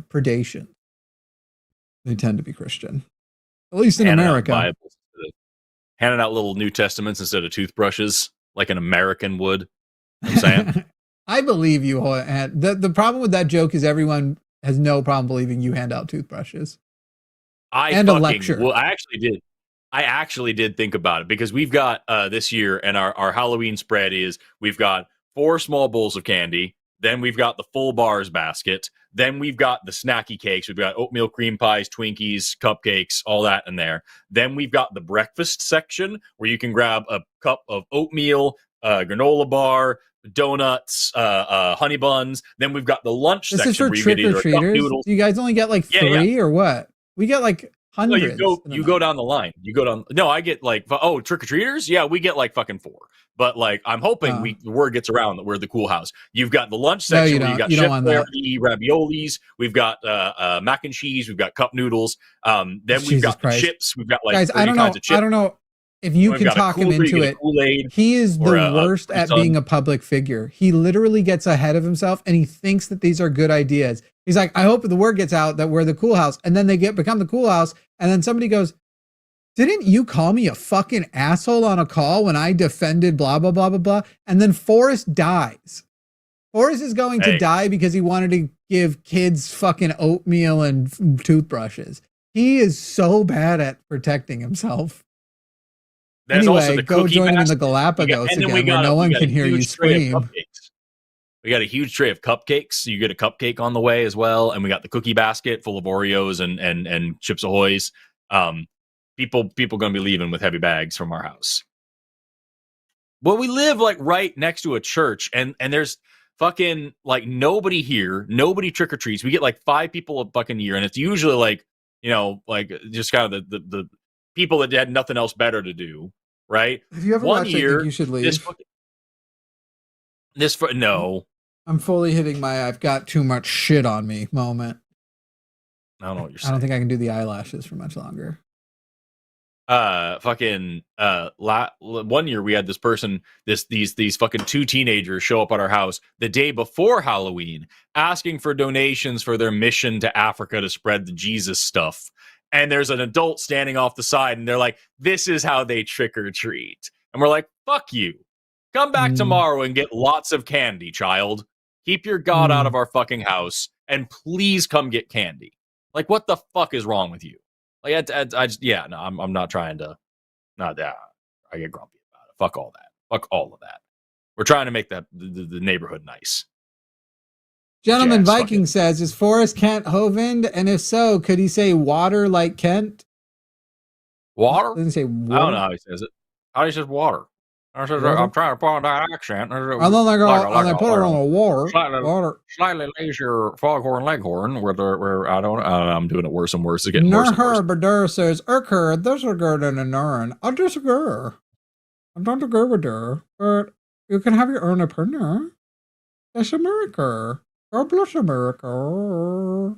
predation, they tend to be Christian, at least in America. Handing out little New Testaments instead of toothbrushes, like an American would. I'm saying. I believe you. The problem with that joke is everyone has no problem believing you hand out toothbrushes. A lecture. Well, I actually did think about it because we've got this year, and our Halloween spread is we've got 4 small bowls of candy. Then we've got the full bars basket. Then we've got the snacky cakes. We've got oatmeal cream pies, Twinkies, cupcakes, all that in there. Then we've got the breakfast section where you can grab a cup of oatmeal, granola bar, donuts, honey buns. Then we've got the lunch This section is for where you trick get or either cup treaters. noodles. Do you guys only get like three or what? We get like No, hundreds. you go down the line. You go down. No, I get like, oh, trick or treaters. Yeah, we get like fucking 4. But like, I'm hoping the word gets around that we're the cool house. You've got the lunch section where you got chef raviolis. We've got mac and cheese. We've got cup noodles. Then we've got the chips. We've got like guys. I don't know. I don't know if you can talk him into it. He is the worst at being a public figure. He literally gets ahead of himself and he thinks that these are good ideas. He's like, I hope the word gets out that we're the cool house. And then they become the cool house. And then somebody goes, didn't you call me a fucking asshole on a call when I defended blah, blah, blah, blah, blah? And then Forrest dies. Forrest is going to die because he wanted to give kids fucking oatmeal and toothbrushes. He is so bad at protecting himself. There's anyway, go join him in the Galapagos again where no one can hear you scream. We got a huge tray of cupcakes. You get a cupcake on the way as well. And we got the cookie basket full of Oreos and Chips Ahoy's. People going to be leaving with heavy bags from our house. Well, we live like right next to a church and there's fucking like nobody here. Nobody trick or treats. We get like 5 people a fucking year. And it's usually like, you know, like just kind of the people that had nothing else better to do. Right. Have you ever watched I Think You Should Leave? No. I'm fully hitting my I've got too much shit on me moment. I don't know what you're saying. I don't think I can do the eyelashes for much longer. One year we had this person, these fucking 2 teenagers show up at our house the day before Halloween asking for donations for their mission to Africa to spread the Jesus stuff. And there's an adult standing off the side and they're like, this is how they trick or treat. And we're like, fuck you. Come back tomorrow and get lots of candy, child. Keep your God out of our fucking house and please come get candy. Like, what the fuck is wrong with you? Like, I'm not trying to, not that. I get grumpy about it. Fuck all that. Fuck all of that. We're trying to make the neighborhood nice. Gentleman Viking says, is Forrest Kent Hovind? And if so, could he say water like Kent? Water? Doesn't say water. I don't know how he says it. How he says water? I'm trying to put on that accent. I don't think I put it on the water. Slightly lazier foghorn leghorn where I'm doing it worse and worse. It's getting worse and worse. Badur says, this is good in a urn. I disagree. I don't agree with her, but you can have your urn up in there. That's America. God bless America.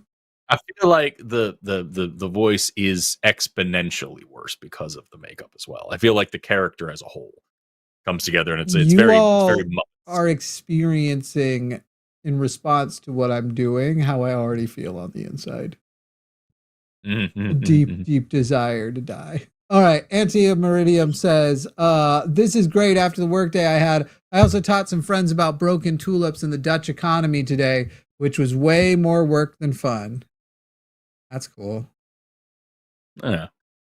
I feel like the voice is exponentially worse because of the makeup as well. I feel like the character as a whole comes together and it's very are experiencing in response to what I'm doing how I already feel on the inside. Deep desire to die. All right, Anti-Meridium says, this is great after the workday I had. I also taught some friends about broken tulips in the Dutch economy today, which was way more work than fun. That's cool. Yeah.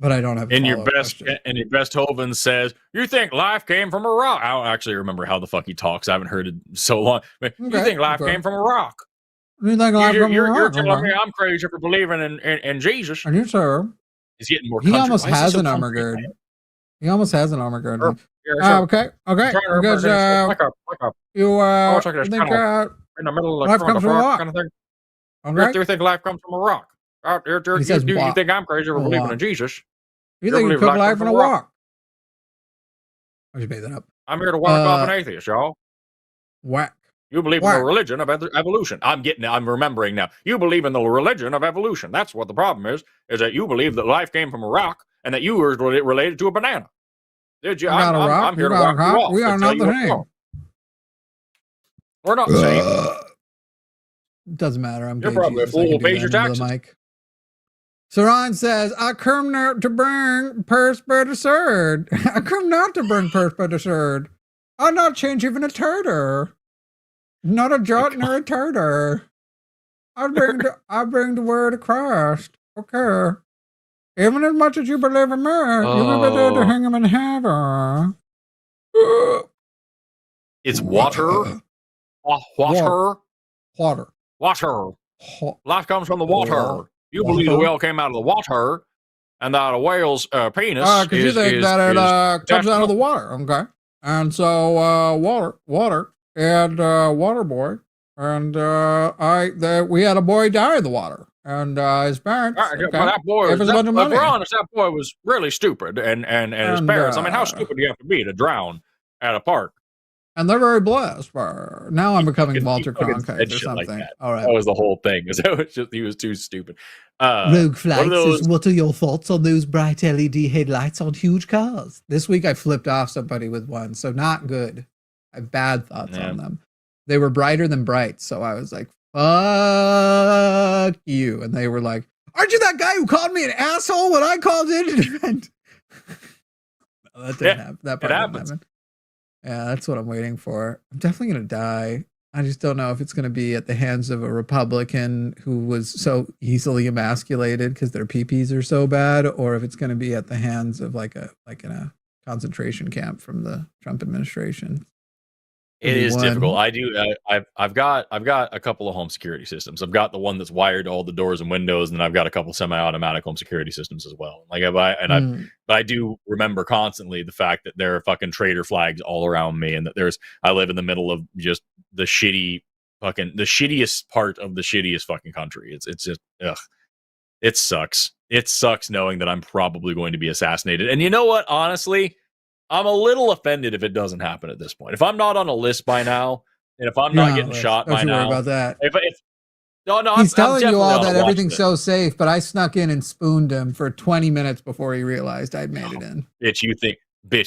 But I don't have a your best Hovind says, you think life came from a rock? I don't actually remember how the fuck he talks. I haven't heard it so long. But you think life came from a rock? You think life came from a rock? You're telling me I'm crazy for believing in Jesus. And you, sir. He's getting more He almost has an armor guard. He almost has an armor guard. Okay. Because you think in the middle of life comes from a rock. Kind of thing. Okay. Do you think life comes from a rock? You think I'm crazy for believing in Jesus? You think you took life from a rock? I just made that up. I'm here to whack off an atheist, y'all. Whack. You believe in the religion of evolution. I'm remembering now. You believe in the religion of evolution. That's what the problem is that you believe that life came from a rock and that you were related to a banana. Did you? I'm here to whack you off. We are not the same. We're not the same. Doesn't matter. You're probably a fool who pays your taxes. Saran says, I come not to bring purse but a sword. I come not to bring purse but a sword. I'll not change even a turtle. Not a jot nor a turtle. I bring the word of Christ. Okay. Even as much as you believe in me, you will be there to hang him in heaven. It's water. Water. Life comes from the water. You believe the whale came out of the water, and that a whale's penis because you think that it comes out of the water. Okay. And so water and water boy. And we had a boy die in the water. And his parents But that boy, gave us a bunch of if money. we're honest, that boy was really stupid. And his parents, I mean, how stupid do you have to be to drown at a park? And they're very blessed. Now I'm becoming Walter fucking Cronkite said or shit like something. that. All right. That was the whole thing. He was too stupid. Rogue Flight says, what are your thoughts on those bright LED headlights on huge cars? This week I flipped off somebody with one, so not good. I have bad thoughts on them. They were brighter than bright, so I was like, fuck you. And they were like, aren't you that guy who called me an asshole when I called in to defend? No, that didn't happen. That part didn't happen. Yeah, that's what I'm waiting for. I'm definitely going to die. I just don't know if it's going to be at the hands of a Republican who was so easily emasculated because their PPs are so bad, or if it's going to be at the hands of like in a concentration camp from the Trump administration. It is difficult. I've got a couple of home security systems. I've got the one that's wired to all the doors and windows, and then I've got a couple semi-automatic home security systems as well. But I do remember constantly the fact that there are fucking traitor flags all around me, and that I live in the middle of just the shittiest part of the shittiest fucking country. It's just ugh. It sucks. It sucks knowing that I'm probably going to be assassinated. And you know what? Honestly, I'm a little offended if it doesn't happen at this point. If I'm not on a list by now, and if I'm not getting shot by now, about that. He's telling you all that everything's so safe, but I snuck in and spooned him for 20 minutes before he realized I'd made it in. Bitch,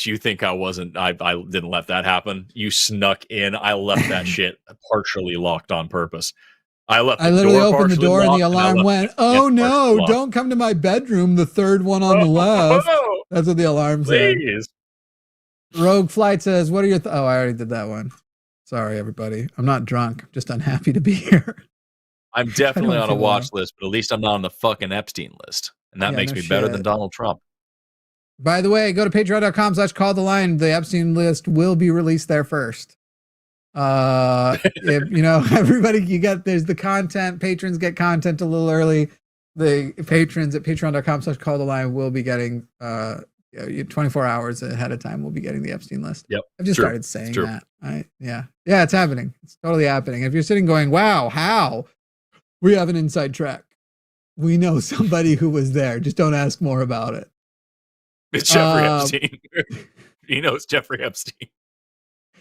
you think I wasn't? I didn't let that happen. You snuck in. I left that shit partially locked on purpose. I literally opened the door and the alarm went, oh no, don't come to my bedroom, the third one on the left. That's what the alarm said. Rogue Flight says, what are your I already did that one. Sorry, everybody. I'm not drunk. I'm just unhappy to be here. I'm definitely on a watch list, but at least I'm not on the fucking Epstein list. And that makes me better than Donald Trump. By the way, go to patreon.com/calltheline. The Epstein list will be released there first. If everybody, there's the content. Patrons get content a little early. The patrons at patreon.com/calltheline will be getting 24 hours ahead of time. We'll be getting the Epstein list. Yep. I've just started saying that. Yeah, it's happening. It's totally happening. If you're sitting going, wow, how? We have an inside track. We know somebody who was there. Just don't ask more about it. It's Jeffrey Epstein. He knows Jeffrey Epstein.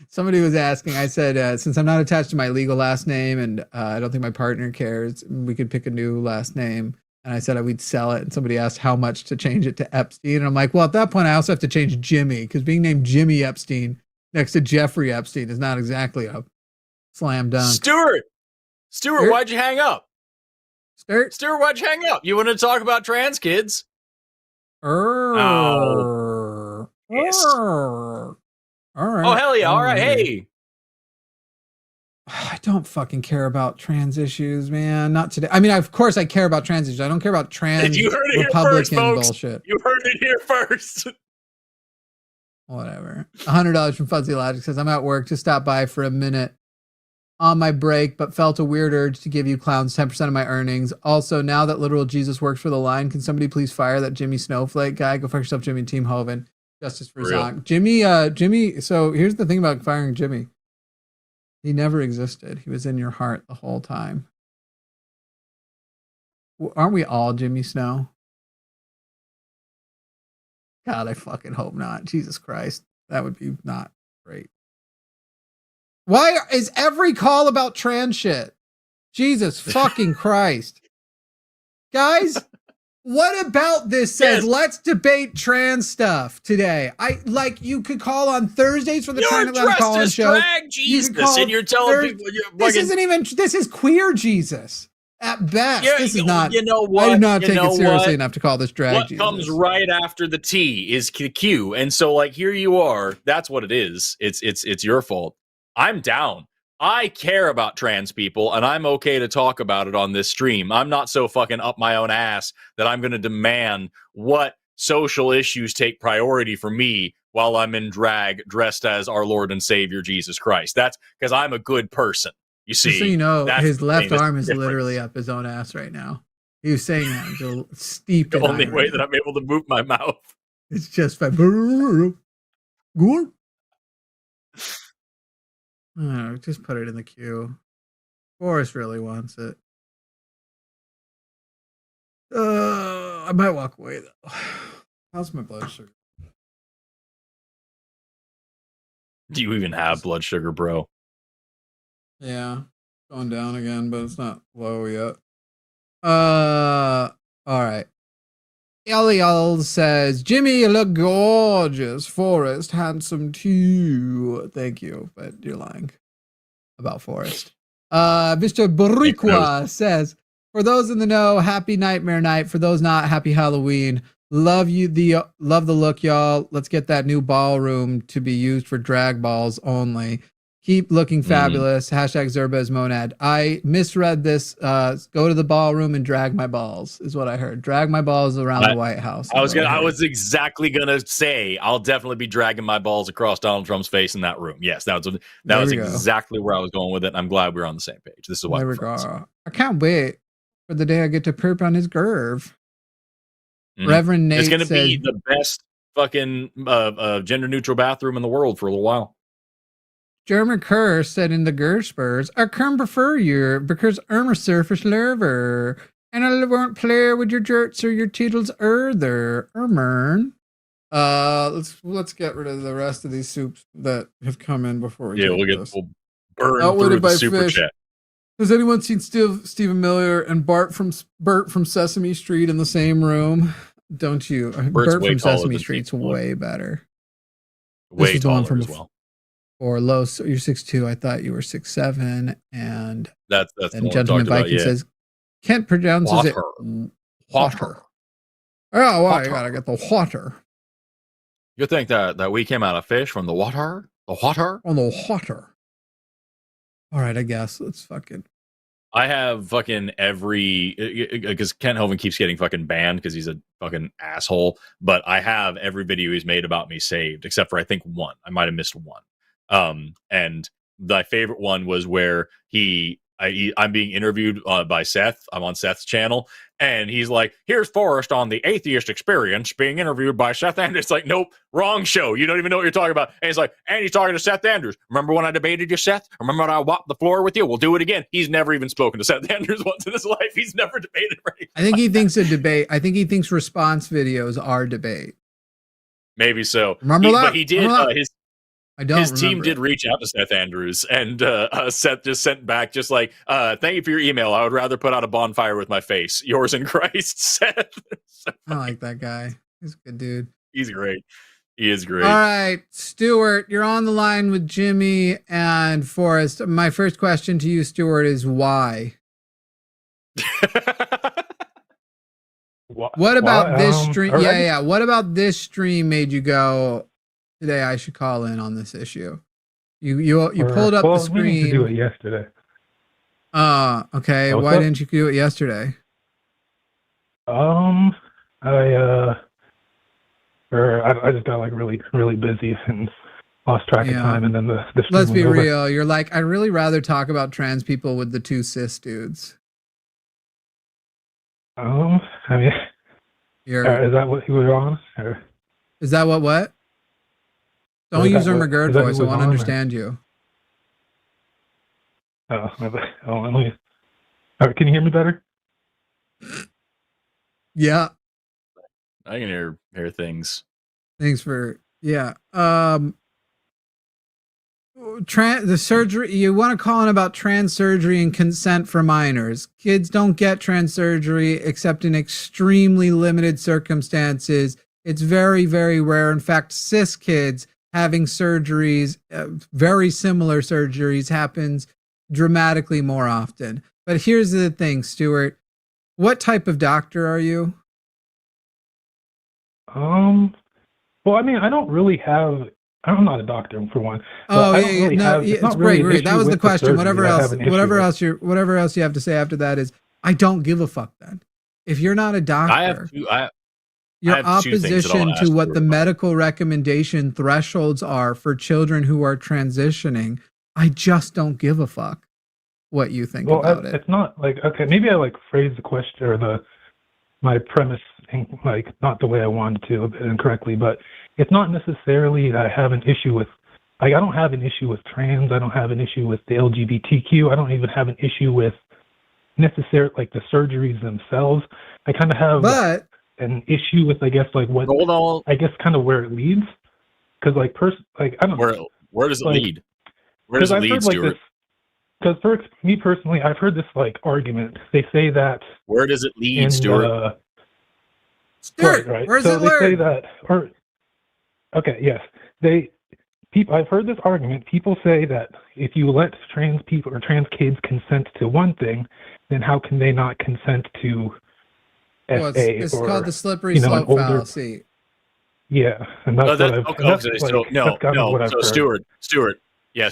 Somebody was asking, I said, since I'm not attached to my legal last name and I don't think my partner cares, we could pick a new last name. And I said we'd sell it. And somebody asked how much to change it to Epstein. And I'm like, well, at that point, I also have to change Jimmy, because being named Jimmy Epstein next to Jeffrey Epstein is not exactly a slam dunk. Stuart, why'd you hang up? Stuart, why'd you hang up? You want to talk about trans kids? All right. Oh, hell yeah. All right. Hey. I don't fucking care about trans issues, man. Not today. I mean, of course I care about trans issues. I don't care about trans Republican bullshit. You heard it here first. Whatever. $100 from Fuzzy Logic says, I'm at work to stop by for a minute on my break, but felt a weird urge to give you clowns 10% of my earnings. Also, now that literal Jesus works for the line, can somebody please fire that Jimmy Snowflake guy? Go fuck yourself, Jimmy. Team Hovind. Justice for Zonk. Jimmy. So here's the thing about firing Jimmy. He never existed. He was in your heart the whole time. Aren't we all Jimmy Snow? God, I fucking hope not. Jesus Christ. That would be not great. Why is every call about trans shit? Jesus fucking Christ. Guys, what about this says, let's debate trans stuff today? You could call on Thursdays for the Transatlantic Call-In Show. Drag Jesus, and you're telling people this is queer Jesus. At best, this is not. You know what? I do not take it seriously enough to call this drag Jesus. What comes right after the T is Q, and so here you are. That's what it is. It's your fault. I'm down. I care about trans people, and I'm okay to talk about it on this stream. I'm not so fucking up my own ass that I'm going to demand what social issues take priority for me while I'm in drag dressed as our Lord and Savior Jesus Christ. That's because I'm a good person. You see, just so you know, his left arm is literally up his own ass right now. He was saying that steeped in the only irony. way that I'm able to move my mouth. It's just by good. Oh, just put it in the queue. Forrest really wants it. I might walk away though. How's my blood sugar? Do you even have blood sugar, bro? Yeah, going down again, but it's not low yet. All right. Eliel says, Jimmy, you look gorgeous. Forrest, handsome too. Thank you, but you're lying about Forrest. Mr. Boriqua says, for those in the know, happy Nightmare Night. For those not, happy Halloween. Love the look, y'all. Let's get that new ballroom to be used for drag balls only. Keep looking fabulous. Hashtag Zerba's monad. I misread this. Go to the ballroom and drag my balls is what I heard. Drag my balls around the White House. I was exactly gonna say I'll definitely be dragging my balls across Donald Trump's face in that room. Yes, that was exactly where I was going with it. I'm glad we're on the same page. This is why. There we go. I can't wait for the day I get to poop on his curve. Reverend Nate, it's gonna be the best fucking gender neutral bathroom in the world for a little while. German Kerr said in the Gerspers, I can prefer you because I'm a surface lover and I won't play with your jerts or your tittles either. Ermern. Let's get rid of the rest of these soups that have come in before we we'll burn through the super chat. Has anyone seen Stephen Miller and Bert from Sesame Street in the same room? Don't you? Bert from Sesame Street's way better. Way taller from as well. Or low, so you're 6'2". I thought you were 6'7". And that's and Gentleman Viking says Kent pronounces it water. Oh, well, you gotta get the water. You think that we came out of fish from the water? The water? On the water. All right, I guess let's fucking. I have fucking every because Kent Hovind keeps getting fucking banned because he's a fucking asshole. But I have every video he's made about me saved, except for I think one. I might have missed one. And my favorite one was where I'm being interviewed by Seth. I'm on Seth's channel, and he's like, "Here's Forrest on the Atheist Experience being interviewed by Seth Andrews." It's like, nope, wrong show. You don't even know what you're talking about. And he's like, and he's talking to Seth Andrews. Remember when I debated you, Seth? Remember when I walked the floor with you? We'll do it again. He's never even spoken to Seth Andrews once in his life. He's never debated. Right? I think he thinks a debate. I think he thinks response videos are debate. Maybe so. Remember that? But he did. His team did it. reach out to Seth Andrews, and Seth just sent back, just like, thank you for your email. I would rather put out a bonfire with my face. Yours in Christ, Seth. So I like that guy. He's a good dude. He's great. He is great. All right, Stuart, you're on the line with Jimmy and Forrest. My first question to you, Stuart, is why? What about this stream? Yeah. What about this stream made you go, today I should call in on this issue? You pulled up the screen. We need to do it yesterday. Okay. Why didn't you do it yesterday? I just got like really busy and lost track of time, and then the Let's be real. You're like, I'd really rather talk about trans people with the two cis dudes. I mean, is that what you were on? Or? Is that what? Don't use her McGurd voice. I want to understand you. Let me. All right, can you hear me better? Yeah, I can hear things. Thanks for the surgery. You want to call in about trans surgery and consent for minors. Kids don't get trans surgery except in extremely limited circumstances. It's very, very rare. In fact, cis kids having surgeries, very similar surgeries, happens dramatically more often. But here's the thing, Stuart. What type of doctor are you? Well, I mean, I don't really have. I'm not a doctor for one. Oh, it's great. That was the question. Whatever else you have to say after that is, I don't give a fuck. Then, if you're not a doctor, your opposition to what the medical recommendation thresholds are for children who are transitioning, I just don't give a fuck what you think about it. It's not like, okay, maybe I like phrased the question or my premise like not the way I wanted to incorrectly, but it's not necessarily that I have an issue with like, I don't have an issue with trans. I don't have an issue with the LGBTQ. I don't even have an issue with necessarily like the surgeries themselves. I kind of have an issue with, I guess, like what, I guess, kind of where it leads. Because like, I don't know. Where does it lead? Where does it lead, Stuart? Because for me personally, I've heard this like argument. They say that. Where does it lead, Stuart? Stuart, right. Where's so it they learn? say that. Okay, yes. I've heard this argument. People say that if you let trans people or trans kids consent to one thing, then how can they not consent to Well, it's called the slippery slope fallacy. Yeah, and that's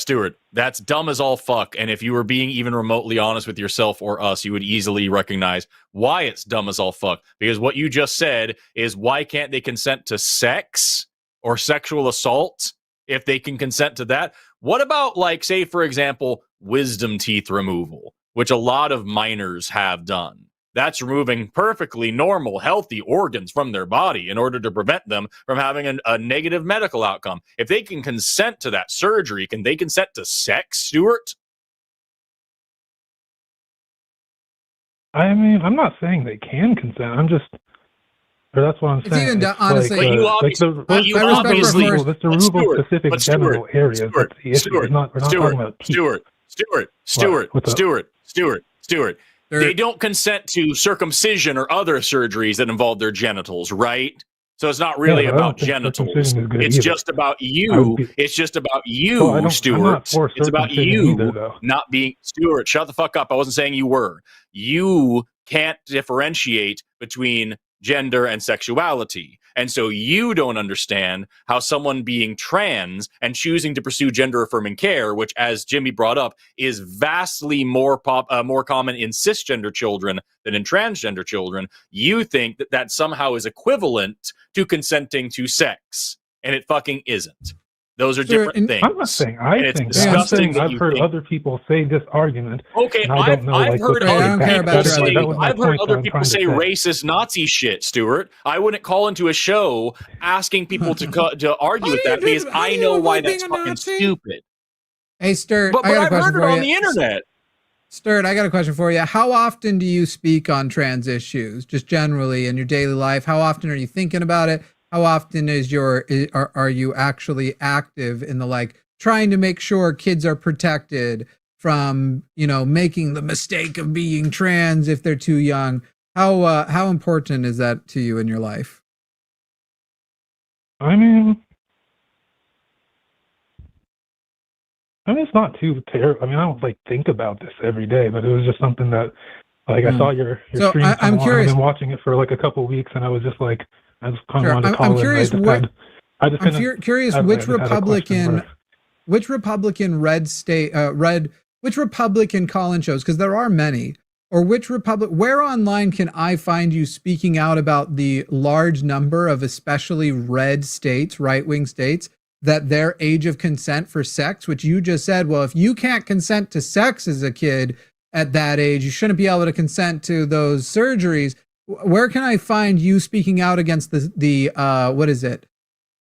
Stuart, that's dumb as all fuck. And if you were being even remotely honest with yourself or us, you would easily recognize why it's dumb as all fuck. Because what you just said is, why can't they consent to sex or sexual assault if they can consent to that? What about, like, say, for example, wisdom teeth removal, which a lot of minors have done? That's removing perfectly normal, healthy organs from their body in order to prevent them from having a negative medical outcome. If they can consent to that surgery, can they consent to sex, Stuart? I mean, I'm not saying they can consent. I'm just, or that's what I'm saying. Even honestly, like, you obviously, the removal of specific genital areas. That's the issue. We're not talking about teeth. Stuart. They don't consent to circumcision or other surgeries that involve their genitals, right? So it's not really about genitals. It's just about you. It's just about you, Stuart. It's about you not being... Stuart, shut the fuck up. I wasn't saying you were. You can't differentiate between gender and sexuality. And so you don't understand how someone being trans and choosing to pursue gender-affirming care, which, as Jimmy brought up, is vastly more common in cisgender children than in transgender children, you think that somehow is equivalent to consenting to sex. And it fucking isn't. Those are different things. I'm not saying I think that. I'm saying I've heard other people say this argument. Okay, I've heard other people say racist Nazi shit, Stuart. I wouldn't call into a show asking people to argue with that because I know why that's fucking stupid. Hey, Stuart, but I've heard it on the internet. Stuart, I got a question for you. How often do you speak on trans issues, just generally in your daily life? How often are you thinking about it? How often are you actually active in the, like, trying to make sure kids are protected from, making the mistake of being trans if they're too young? How important is that to you in your life? I mean, it's not too terrible. I mean, I don't think about this every day, but it was just something that, like, I saw your stream. I'm curious. I've been watching it for like a couple of weeks, and I was just like, I just kind of wanted to call I'm curious. I'm curious which Republican which Republican call-in shows, because there are many, or where online can I find you speaking out about the large number of especially red states, right-wing states, that their age of consent for sex, which you just said, well, if you can't consent to sex as a kid at that age, you shouldn't be able to consent to those surgeries. Where can I find you speaking out against the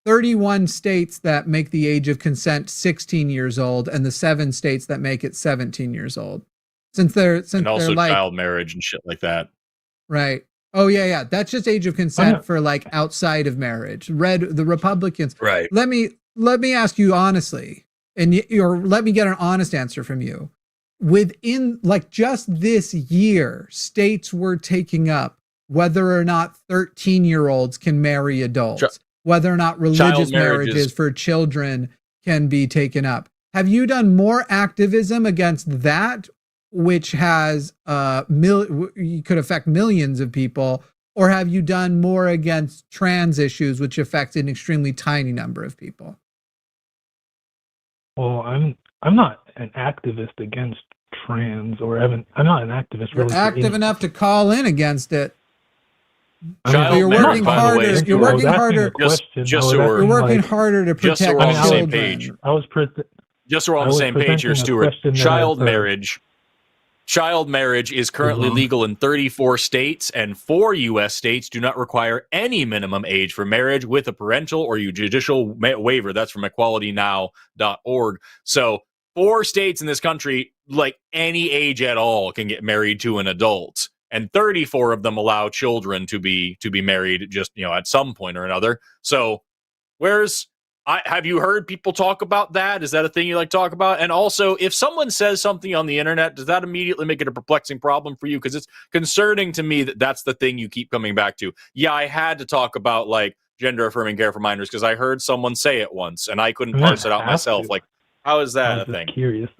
31 states that make the age of consent 16 years old and the 7 states that make it 17 years old? And also child marriage and shit like that. Right. Oh yeah. That's just age of consent for, like, outside of marriage. The Republicans. Right. Let me ask you honestly, or let me get an honest answer from you. Within, like, just this year, states were taking up whether or not 13-year-olds can marry adults, whether or not religious marriages for children can be taken up. Have you done more activism against that, which has could affect millions of people, or have you done more against trans issues, which affect an extremely tiny number of people? Well, I'm not an activist against trans, I'm not an activist. You're really active enough to call in against it. You're working harder. You're working harder. You're working harder to protect children. On the same page. Just so we're on the same page here, Stuart. Child marriage Child marriage is currently legal in 34 states, and 4 U.S. states do not require any minimum age for marriage with a parental or judicial waiver. That's from equalitynow.org. So 4 states in this country, like any age at all, can get married to an adult, and 34 of them allow children to be married just, at some point or another. So have you heard people talk about that? Is that a thing you like to talk about? And also, if someone says something on the internet, does that immediately make it a perplexing problem for you? Because it's concerning to me that that's the thing you keep coming back to. Yeah, I had to talk about like gender affirming care for minors because I heard someone say it once and I couldn't parse it out myself. Like, how is that a thing? Curious.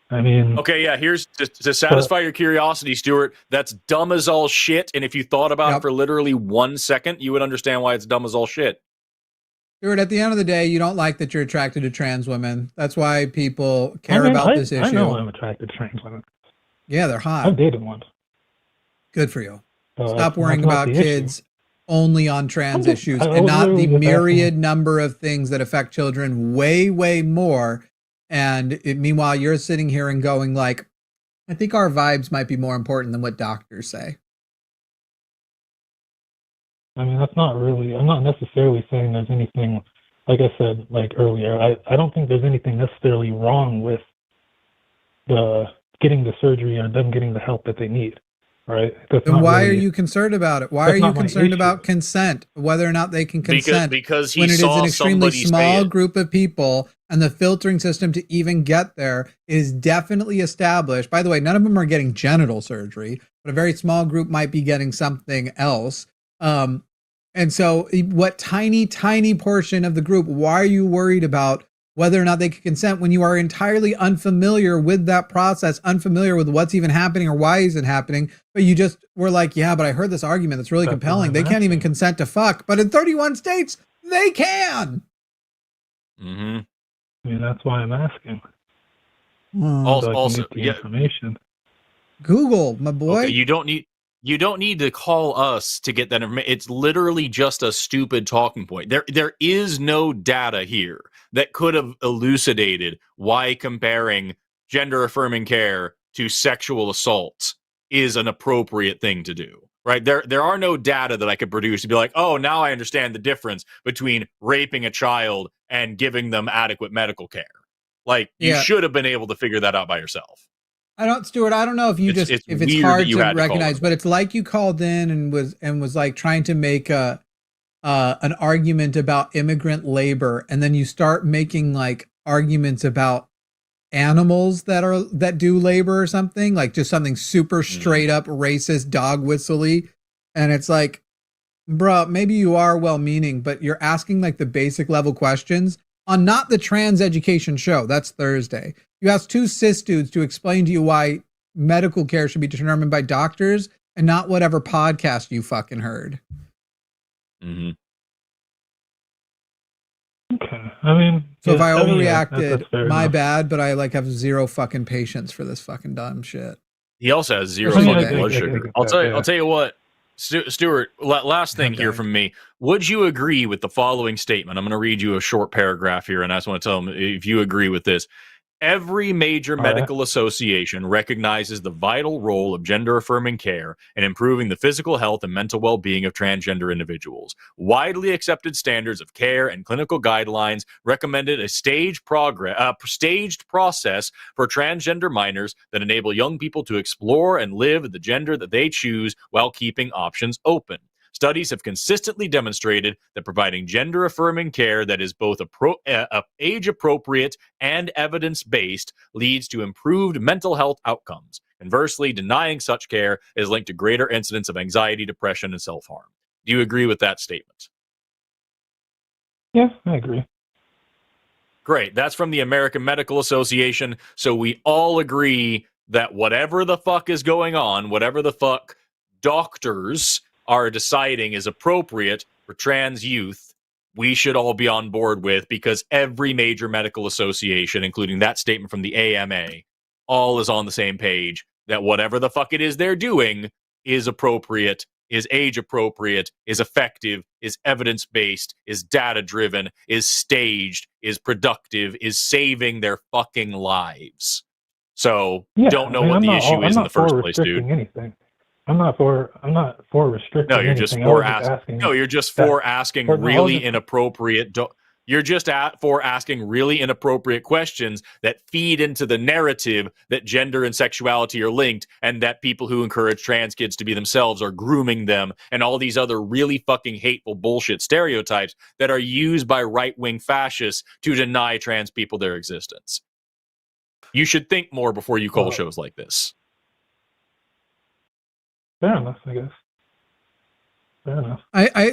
I mean, okay, yeah. Here's to satisfy your curiosity, Stuart. That's dumb as all shit. And if you thought about it for literally 1 second, you would understand why it's dumb as all shit. Stuart, at the end of the day, you don't like that you're attracted to trans women. That's why people care about this issue. I know I'm attracted to trans women. Yeah, they're hot. I've dated one. Good for you. Stop worrying about kids only on trans issues and not the myriad number of things that affect children way, way more. And meanwhile, you're sitting here and going like, I think our vibes might be more important than what doctors say. I mean, that's not really, I'm not necessarily saying there's anything, like I said, like earlier, I don't think there's anything necessarily wrong with getting the surgery or them getting the help that they need, right? Then why are you concerned about it? Why are you concerned about consent, whether or not they can consent? Because when it is an extremely small group of people and the filtering system to even get there is definitely established. By the way, none of them are getting genital surgery, but a very small group might be getting something else. And so what tiny portion of the group, why are you worried about whether or not they can consent when you are entirely unfamiliar with that process, unfamiliar with what's even happening or why isn't happening? But you just were like, yeah, but I heard this argument that's really compelling. They can't even consent to fuck, but in 31 states, they can. Mm-hmm. I mean, that's why I'm asking. Also, information. Google, my boy. Okay, you don't need to call us to get that information. It's literally just a stupid talking point. There is no data here that could have elucidated why comparing gender affirming care to sexual assault is an appropriate thing to do. Right? There are no data that I could produce to be like, oh, now I understand the difference between raping a child and giving them adequate medical care. Like, you should have been able to figure that out by yourself. Stuart, I don't know if you if it's hard to recognize, but it's like you called in and was like trying to make an argument about immigrant labor, and then you start making like arguments about animals that do labor or something, like just something super straight up racist dog whistly. And it's like, bro, maybe you are well-meaning, but you're asking like the basic level questions on not the trans education show. That's Thursday. You asked 2 cis dudes to explain to you why medical care should be determined by doctors and not whatever podcast you fucking heard. Mm-hmm. Okay. I mean, so if I overreacted, my bad, but I like have zero fucking patience for this fucking dumb shit. He also has zero fucking blood sugar. I'll tell you what, Stuart, last thing here from me. Would you agree with the following statement? I'm going to read you a short paragraph here, and I just want to tell them if you agree with this. Every major medical association recognizes the vital role of gender-affirming care in improving the physical health and mental well-being of transgender individuals. Widely accepted standards of care and clinical guidelines recommended a staged process for transgender minors that enable young people to explore and live the gender that they choose while keeping options open. Studies have consistently demonstrated that providing gender-affirming care that is both age-appropriate and evidence-based leads to improved mental health outcomes. Conversely, denying such care is linked to greater incidence of anxiety, depression, and self-harm. Do you agree with that statement? Yeah, I agree. Great. That's from the American Medical Association. So we all agree that whatever the fuck is going on, whatever the fuck doctors are deciding is appropriate for trans youth, we should all be on board with, because every major medical association, including that statement from the AMA, all is on the same page that whatever the fuck it is they're doing is appropriate, is age appropriate, is effective, is evidence-based, is data-driven, is staged, is productive, is saving their fucking lives. So Yeah, don't know what the issue is in the first place, dude. Anything. I'm not for restricting. No, you're anything. just for asking. No, you're just for asking really inappropriate. You're just for asking really inappropriate questions that feed into the narrative that gender and sexuality are linked, and that people who encourage trans kids to be themselves are grooming them, and all these other really fucking hateful bullshit stereotypes that are used by right-wing fascists to deny trans people their existence. You should think more before you call shows like this. Fair enough, I guess. Fair enough.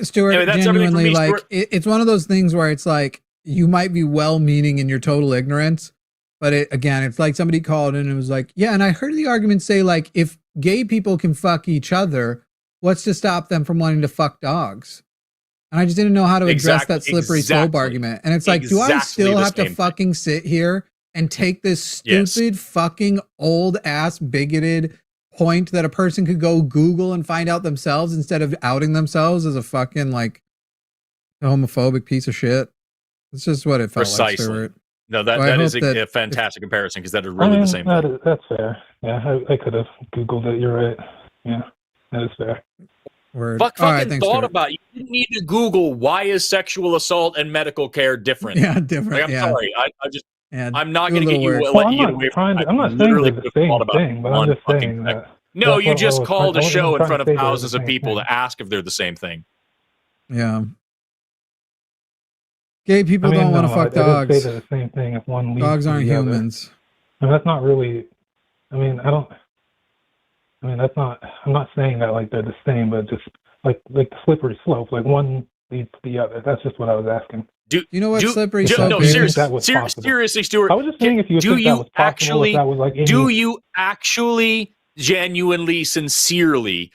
Stuart, anyway, genuinely, like, it's one of those things where it's like, you might be well-meaning in your total ignorance, but it's like somebody called in and was like, yeah, and I heard the argument say, like, if gay people can fuck each other, what's to stop them from wanting to fuck dogs? And I just didn't know how to address that slippery slope argument. And it's like, do I still have to fucking sit here and take this stupid fucking old-ass bigoted point that a person could go Google and find out themselves instead of outing themselves as a fucking, like, homophobic piece of shit? It's just what it felt like, Stuart. No, that is a fantastic comparison, because that is really the same thing. That's fair. Yeah, I could have Googled it. You're right. Yeah, that is fair. Fucking thought about it. You didn't need to Google why is sexual assault and medical care different. Yeah, different. Like, I'm sorry. I'm not going to get you. Let you get away from it. I'm not saying the same thing, but I'm just saying that. No, you just called a show in front of thousands of people to ask if they're the same thing. Yeah. Gay people don't want to fuck dogs. I did say the same thing if one leads dogs aren't humans. And that's not really. That's not. I'm not saying that like they're the same, but just like the slippery slope. Like one leads to the other. That's just what I was asking. Do you know what slippery slope is? Seriously, Stuart. I was just saying if you think that was possible, if that was like do you actually genuinely, sincerely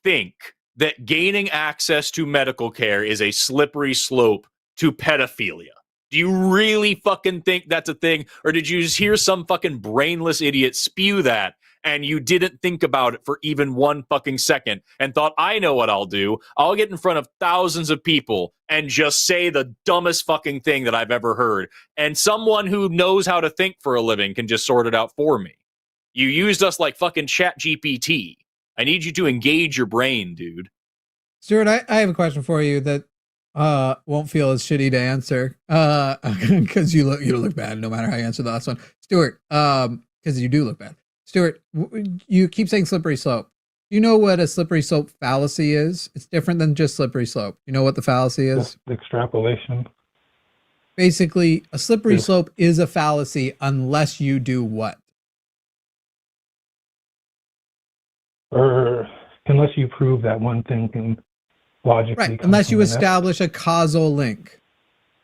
think that gaining access to medical care is a slippery slope to pedophilia? Do you really fucking think that's a thing? Or did you just hear some fucking brainless idiot spew that and you didn't think about it for even one fucking second and thought, I know what I'll do. I'll get in front of thousands of people and just say the dumbest fucking thing that I've ever heard. And someone who knows how to think for a living can just sort it out for me. You used us like fucking ChatGPT. I need you to engage your brain, dude. Stuart, I have a question for you that won't feel as shitty to answer because you look bad no matter how you answer the last one. Stuart, because you do look bad. Stuart, you keep saying slippery slope. You know what a slippery slope fallacy is? It's different than just slippery slope. You know what the fallacy is? The extrapolation. Basically, a slippery slope is a fallacy unless you do what? Or unless you prove that one thing can logically. Right, unless you establish a causal link.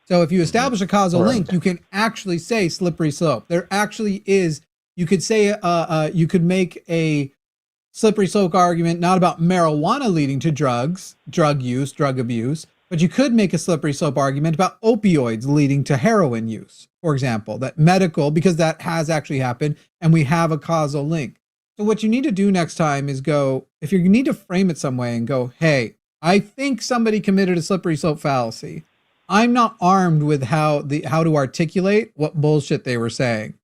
So if you establish a causal link, you can actually say slippery slope. There actually is. You could say, you could make a slippery slope argument not about marijuana leading to drug use, drug abuse, but you could make a slippery slope argument about opioids leading to heroin use, for example, that medical, because that has actually happened and we have a causal link. So what you need to do next time is go, if you need to frame it some way and go, hey, I think somebody committed a slippery slope fallacy. I'm not armed with how to articulate what bullshit they were saying.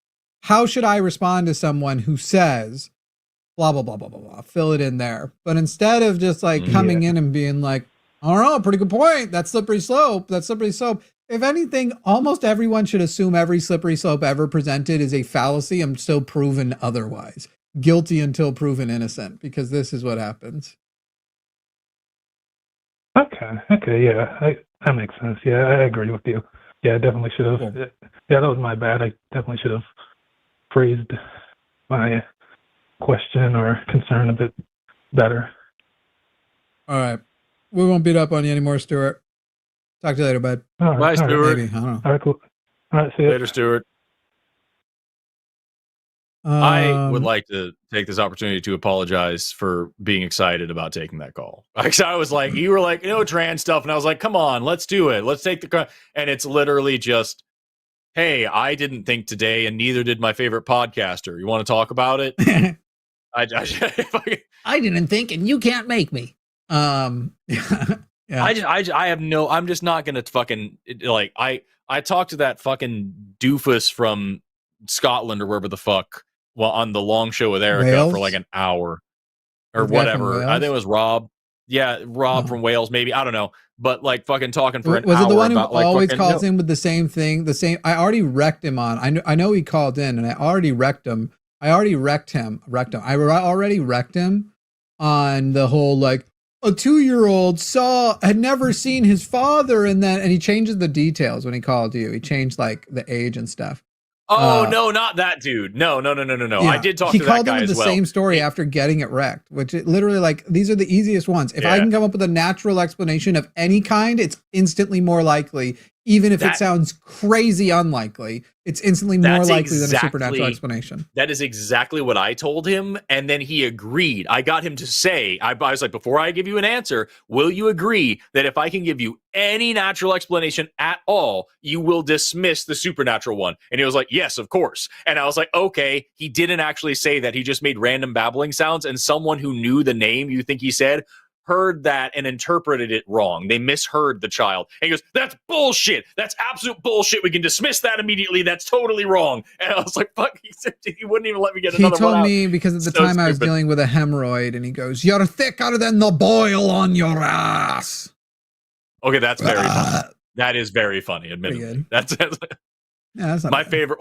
How should I respond to someone who says blah, blah, blah, blah, blah, blah, fill it in there. But instead of just like coming in and being like, I don't know, pretty good point. That's slippery slope. That's slippery slope. If anything, almost everyone should assume every slippery slope ever presented is a fallacy and still proven otherwise. Guilty until proven innocent, because this is what happens. Okay, yeah, that makes sense. Yeah, I agree with you. Yeah, I definitely should have. Cool. Yeah, that was my bad. I definitely should have phrased my question or concern a bit better. All right. We won't beat up on you anymore, Stuart. Talk to you later, bud. Right, bye, Stuart. Maybe. I don't know. All right, cool. All right, see you later, Stuart. I would like to take this opportunity to apologize for being excited about taking that call. I was like, you were like, trans stuff. And I was like, come on, let's do it. Let's take the call. And it's literally just, hey, I didn't think today, and neither did my favorite podcaster. You want to talk about it? I didn't think, and you can't make me. Yeah. I'm just not going to fucking, like, I talked to that fucking doofus from Scotland or wherever the fuck on the long show with Erica Wales? for like an hour or The guy from whatever. I think it was Rob. Yeah, Rob from Wales, maybe. I don't know. But like fucking talking for an hour. Was it the one who about, like, always fucking, calls in with the same thing? The same. I already wrecked him on. I know he called in, and I already wrecked him. I already wrecked him. I already wrecked him on the whole like a 2-year-old had never seen his father, and he changes the details when he called you. He changed like the age and stuff. Oh no, not that dude. No. Yeah, I did talk to that guy as well. He called in with the same story after getting it wrecked, which it literally like these are the easiest ones. If I can come up with a natural explanation of any kind, it's instantly more likely, even if it sounds crazy unlikely. It's instantly more likely than a supernatural explanation. That is exactly what I told him, and then he agreed. I got him to say, I was like, before I give you an answer, will you agree that if I can give you any natural explanation at all, you will dismiss the supernatural one? And he was like, yes, of course. And I was like, okay. He didn't actually say that. He just made random babbling sounds, and someone who knew the name you think he said heard that and interpreted it wrong. They misheard the child. And he goes, that's bullshit. That's absolute bullshit. We can dismiss that immediately. That's totally wrong. And I was like, fuck, he wouldn't even let me get another one out. He told me because at the time I was dealing with a hemorrhoid, and he goes, you're thicker than the boil on your ass. Okay, that's very funny. That is very funny, admittedly. That's my favorite.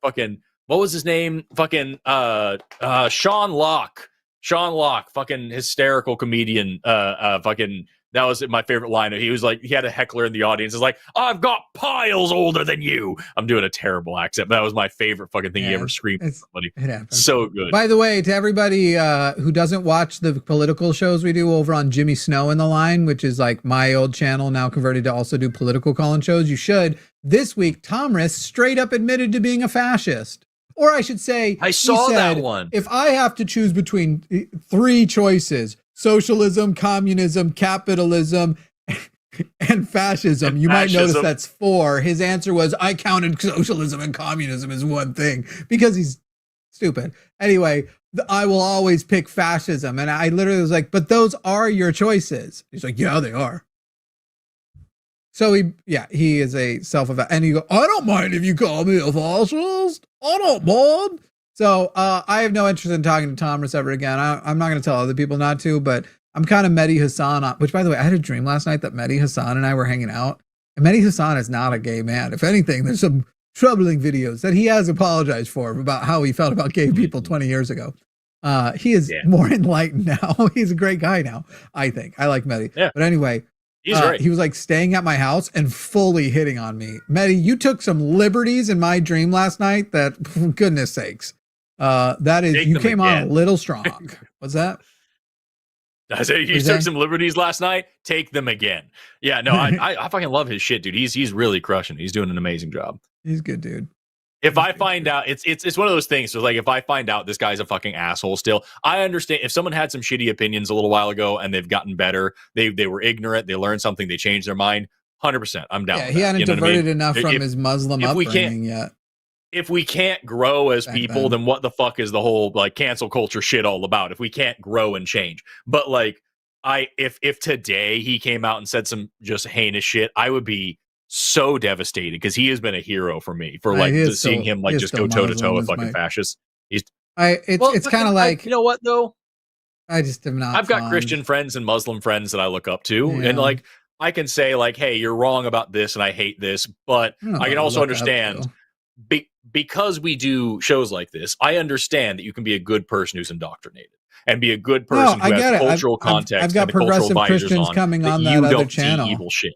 Fucking, what was his name? Fucking Sean Locke. Sean Locke, fucking hysterical comedian. Fucking, that was my favorite line. He was like, he had a heckler in the audience. It's like, I've got piles older than you. I'm doing a terrible accent. But that was my favorite fucking thing he ever screamed at somebody. It happens. So good. By the way, to everybody who doesn't watch the political shows we do over on Jimmy Snow in the Line, which is like my old channel now converted to also do political call-in shows, you should. This week, Tomris straight up admitted to being a fascist. Or I should say, I saw that one. If I have to choose between 3 choices, socialism, communism, capitalism, and fascism, you might notice that's 4. His answer was, I counted socialism and communism as one thing because he's stupid. Anyway, I will always pick fascism. And I literally was like, but those are your choices. He's like, yeah, they are. So he is a self-evaluation. And you go, I don't mind if you call me a fascist. I don't mind. So I have no interest in talking to Tomris ever again. I'm not going to tell other people not to, but I'm kind of Mehdi Hassan, which by the way, I had a dream last night that Mehdi Hassan and I were hanging out. And Mehdi Hassan is not a gay man. If anything, there's some troubling videos that he has apologized for about how he felt about gay people 20 years ago. He is more enlightened now. He's a great guy now, I think. I like Mehdi. Yeah. But anyway, he's great. He was like staying at my house and fully hitting on me. Mehdi, you took some liberties in my dream last night that, goodness sakes. That is, you came on a little strong. What's that? I said you took some liberties last night. Take them again. Yeah, no, I fucking love his shit, dude. He's really crushing. He's doing an amazing job. He's good, dude. If I find out, it's one of those things. So like, if I find out this guy's a fucking asshole still, I understand. If someone had some shitty opinions a little while ago and they've gotten better, they were ignorant, they learned something, they changed their mind. 100%, I'm down. Yeah, he hadn't diverted enough from his Muslim upbringing yet. If we can't grow as people, then what the fuck is the whole like cancel culture shit all about? If we can't grow and change, but like if today he came out and said some just heinous shit, I would be so devastated because he has been a hero for me for like seeing him like just go toe to toe with fucking fascists. It's kind of like, you know what though? I just am not. I've got Christian friends and Muslim friends that I look up to, and like I can say like, hey, you're wrong about this, and I hate this, but I can also understand. Because we do shows like this, I understand that you can be a good person who's indoctrinated and be a good person who has cultural context. I've got progressive Christians coming on that other channel. Evil shit.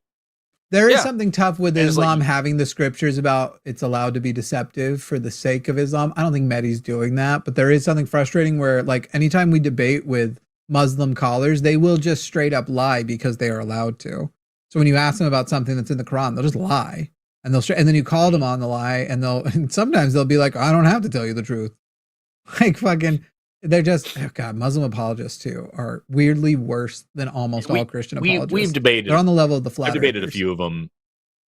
There is something tough with Islam like, having the scriptures about it's allowed to be deceptive for the sake of Islam. I don't think Mehdi's doing that, but there is something frustrating where like anytime we debate with Muslim callers, they will just straight up lie because they are allowed to. So when you ask them about something that's in the Quran, they'll just lie. And then you call them on the lie, and sometimes they'll be like, I don't have to tell you the truth. Like fucking, they're just, Muslim apologists too are weirdly worse than almost all Christian apologists. We've debated. They're on the level of the flat. I've debated a few of them.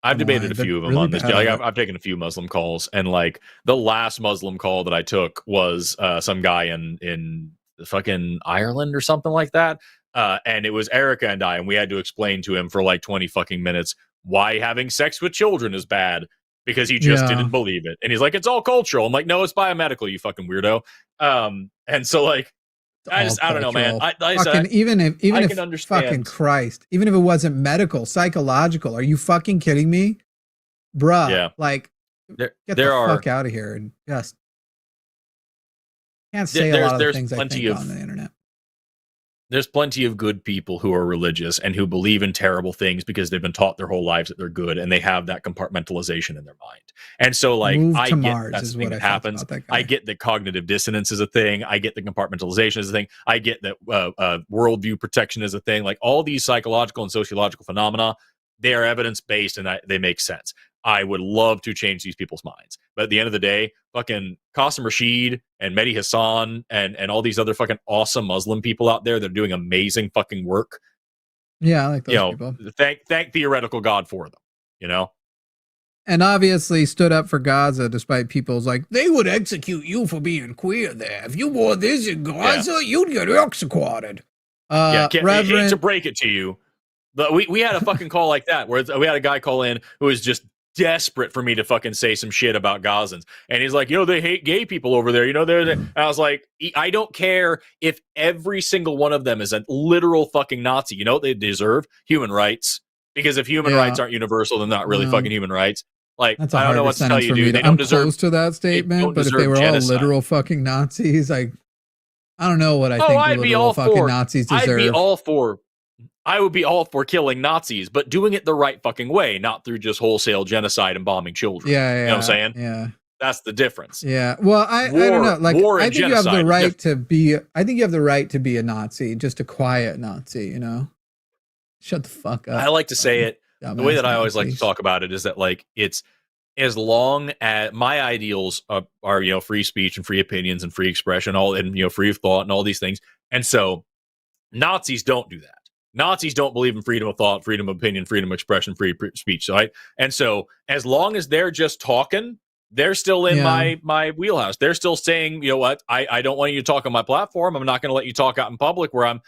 I've debated a few of them on this. Like, I've taken a few Muslim calls, and like the last Muslim call that I took was some guy in fucking Ireland or something like that. And it was Erica and I, and we had to explain to him for like 20 fucking minutes why having sex with children is bad. because he just didn't believe it. And he's like, it's all cultural. I'm like, no, it's biomedical, you fucking weirdo. And so like, I don't know, man. Even if can understand. Fucking Christ, even if it wasn't medical, psychological, are you fucking kidding me? Bruh. Yeah. Like, get the fuck out of here and just can't say a lot of the things I think on the internet. There's plenty of good people who are religious and who believe in terrible things because they've been taught their whole lives that they're good, and they have that compartmentalization in their mind. And so, like, I get that's the thing that happens. I get that cognitive dissonance is a thing. I get that compartmentalization is a thing. I get that worldview protection is a thing. Like, all these psychological and sociological phenomena, they are evidence-based and they make sense. I would love to change these people's minds. But at the end of the day, fucking Qasim Rashid and Mehdi Hassan and all these other fucking awesome Muslim people out there that are doing amazing fucking work. Yeah, I like those people. Thank theoretical God for them, you know? And obviously stood up for Gaza despite people's like, they would execute you for being queer there. If you wore this in Gaza, you'd get executed. Reverend, hate to break it to you, but we had a fucking call like that where we had a guy call in who was just desperate for me to fucking say some shit about Gazans. And he's like, they hate gay people over there. And I was like, I don't care if every single one of them is a literal fucking Nazi. You know what they deserve? Human rights. Because if human rights aren't universal, they're not really fucking human rights. Like, I don't know what to tell you, dude. They don't deserve. Close to that statement, but if they were genocide. All literal fucking Nazis, I don't know what I think the literal fucking Nazis deserve. I would be all for killing Nazis, but doing it the right fucking way, not through just wholesale genocide and bombing children. You know what I'm saying? Yeah. That's the difference. Yeah. Well, I don't know. Like, I think you have the right to be, I think you have the right to be a Nazi, just a quiet Nazi, you know? Shut the fuck up. I like to say it. The way that I always like to talk about it is that, like, it's as long as my ideals are free speech and free opinions and free expression, free of thought and all these things. And so Nazis don't do that. Nazis don't believe in freedom of thought, freedom of opinion, freedom of expression, free speech. Right? And so as long as they're just talking, they're still in my wheelhouse. They're still saying, you know what, I don't want you to talk on my platform. I'm not going to let you talk out in public where I'm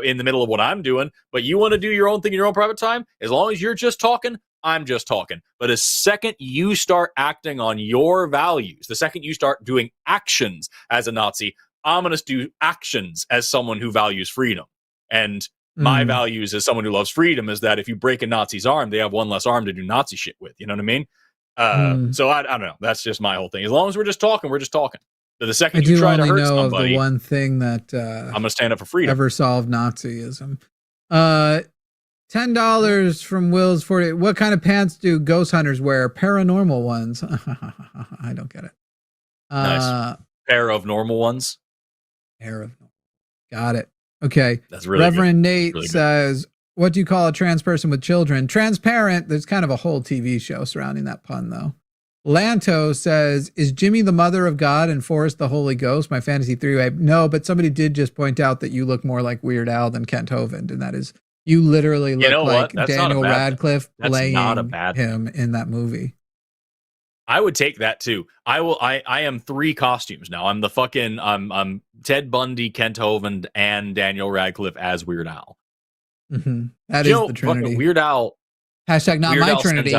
in the middle of what I'm doing. But you want to do your own thing in your own private time? As long as you're just talking, I'm just talking. But the second you start acting on your values, the second you start doing actions as a Nazi, I'm going to do actions as someone who values freedom. And my values as someone who loves freedom is that if you break a Nazi's arm, they have one less arm to do Nazi shit with. You know what I mean? So I don't know. That's just my whole thing. As long as we're just talking, we're just talking. So the second you try to hurt somebody, the one thing that I'm going to stand up for freedom. Ever solved Nazism. $10 from Will's 40. What kind of pants do ghost hunters wear? Paranormal ones. I don't get it. Nice. Pair of normal ones. Got it. Okay. That's really Reverend good. Nate really says, what do you call a trans person with children? Transparent. There's kind of a whole TV show surrounding that pun, though. Lanto says, is Jimmy the mother of God and Forrest the Holy Ghost? My fantasy three-way. No, but somebody did just point out that you look more like Weird Al than Kent Hovind, and that is, you literally look like Daniel Radcliffe playing him in that movie. I would take that too. I am 3 costumes now. I'm the fucking I'm Ted Bundy, Kent Hovind, and Daniel Radcliffe as Weird Al. That is the Trinity. Weird Al. Hashtag not my Trinity.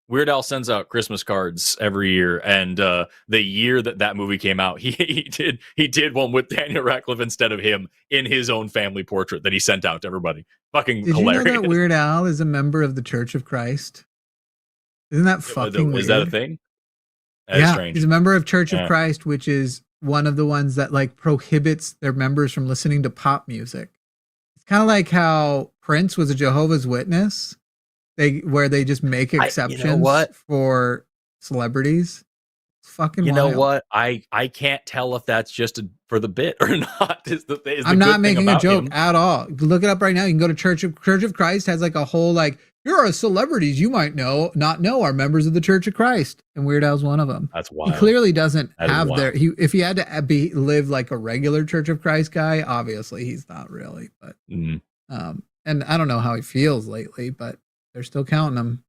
Weird Al sends out Christmas cards every year, and the year that movie came out, he did one with Daniel Radcliffe instead of him in his own family portrait that he sent out to everybody. Fucking hilarious. Did you know that Weird Al is a member of the Church of Christ? Isn't that fucking weird? Is that a thing? That is strange. He's a member of Church of Christ, which is one of the ones that like prohibits their members from listening to pop music. It's kind of like how Prince was a Jehovah's Witness, where they just make exceptions for celebrities. It's fucking wild. You know what? I can't tell if that's just for the bit or not. I'm not making a joke at all. Look it up right now. You can go to Church of Christ, has like a whole like, here are celebrities you might not know are members of the Church of Christ, and Weird Al's one of them. That's wild. He clearly doesn't have if he had to live like a regular Church of Christ guy, obviously he's not really, but and I don't know how he feels lately, but they're still counting him.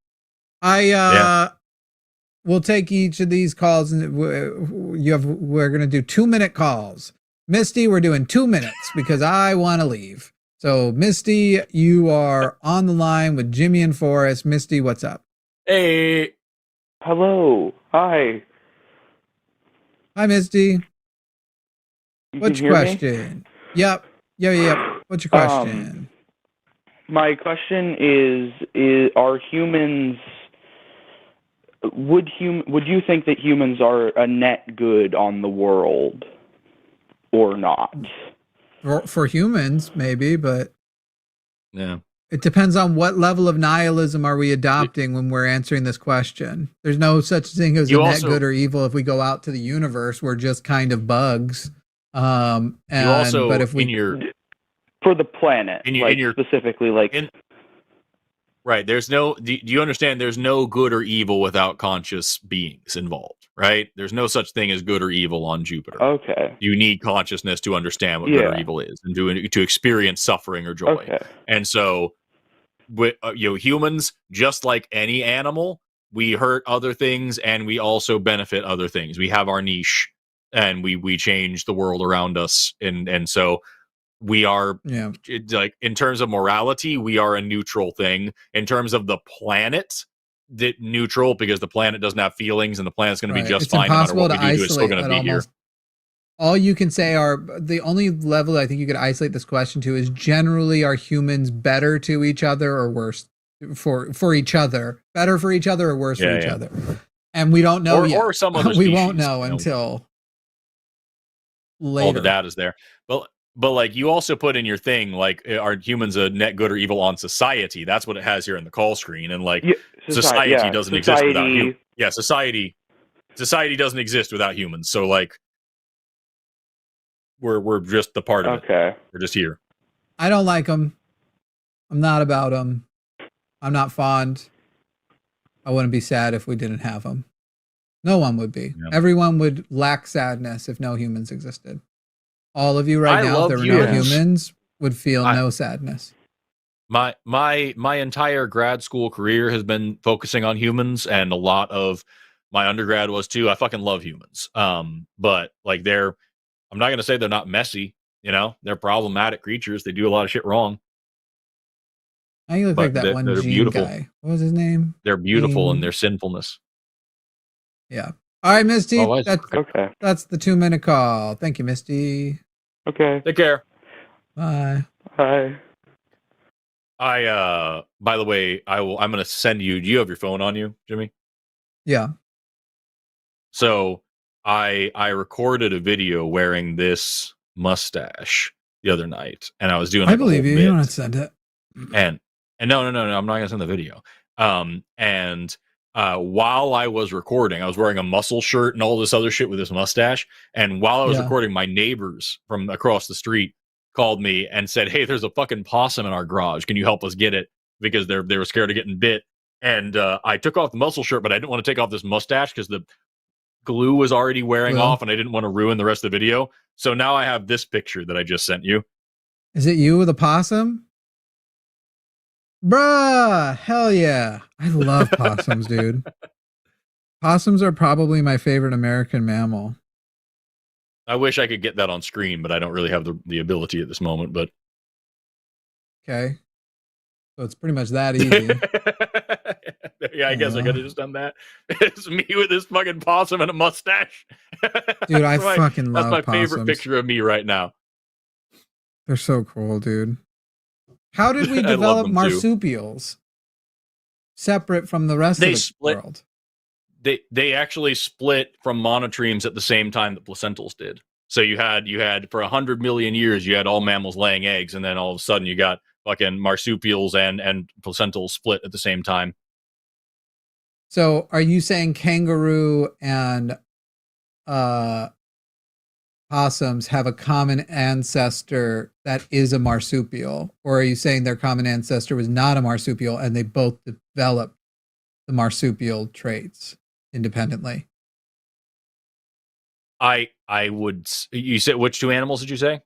We'll take each of these calls, and we're going to do 2-minute calls. Misty, we're doing 2 minutes because I want to leave. So, Misty, you are on the line with Jimmy and Forrest. Misty, what's up? Hey. Hello. Hi. Hi, Misty. You What's can your hear me? question? Yep. Yep. What's your question? My question is are humans would you think that humans are a net good on the world or not? For humans, maybe, but yeah, it depends on what level of nihilism are we adopting when we're answering this question. There's no such thing as a net good or evil. If we go out to the universe, we're just kind of bugs. But if we for the planet, specifically, right, there's no. Do you understand? There's no good or evil without conscious beings involved, right? There's no such thing as good or evil on Jupiter. Okay. You need consciousness to understand what good or evil is, and to experience suffering or joy. Okay. And so, humans, just like any animal, we hurt other things, and we also benefit other things. We have our niche, and we change the world around us, and so. We are like in terms of morality, we are a neutral thing. In terms of the planet, neutral because the planet doesn't have feelings and the planet's going to be just fine no matter what we do. It's still going to be here. All you can say are the only level I think you could isolate this question to is generally are humans better to each other or worse for each other? Better for each other or worse for each other? And we don't know yet. Or some other we won't know until later. All the data's there. But like you also put in your thing, like, are humans a net good or evil on society? That's what it has here in the call screen. And like society doesn't exist without humans. Yeah, society doesn't exist without humans. So like we're just the part of it. We're just here. I don't like them. I'm not about them. I'm not fond. I wouldn't be sad if we didn't have them. No one would be. Yeah. Everyone would lack sadness if no humans existed. All of you right now, if there were no humans, would feel no sadness. My entire grad school career has been focusing on humans, and a lot of my undergrad was too. I fucking love humans. But like I'm not gonna say they're not messy, they're problematic creatures. They do a lot of shit wrong. You look like that one Gene beautiful guy. What was his name? They're beautiful in their sinfulness. Yeah. All right, Misty. Okay. That's the 2-minute call. Thank you, Misty. Okay. Take care. Bye. Bye. By the way, I'm going to send you. Do you have your phone on you, Jimmy? Yeah. So I recorded a video wearing this mustache the other night, and I was doing. I believe you. You don't have to send it. And no, I'm not going to send the video. While I was recording, I was wearing a muscle shirt and all this other shit with this mustache. And while I was recording, my neighbors from across the street called me and said, "Hey, there's a fucking possum in our garage. Can you help us get it?" Because they were scared of getting bit. And I took off the muscle shirt, but I didn't want to take off this mustache because the glue was already wearing off, and I didn't want to ruin the rest of the video. So now I have this picture that I just sent you. Is it you with a possum? Bruh, hell yeah. I love possums, dude. Possums are probably my favorite American mammal. I wish I could get that on screen, but I don't really have the ability at this moment. But okay. So it's pretty much that easy. Yeah, I guess I could have just done that. It's me with this fucking possum and a mustache. Dude, I fucking love That's my possums. favorite picture of me right now. They're so cool, dude. How did we develop marsupials separate from the rest of the world? They actually split from monotremes at the same time that placentals did. So you had for 100 million years, you had all mammals laying eggs, and then all of a sudden you got fucking marsupials and placentals split at the same time. So are you saying kangaroo and possums have a common ancestor that is a marsupial? Or are you saying their common ancestor was not a marsupial and they both developed the marsupial traits independently? You said, which two animals did you say?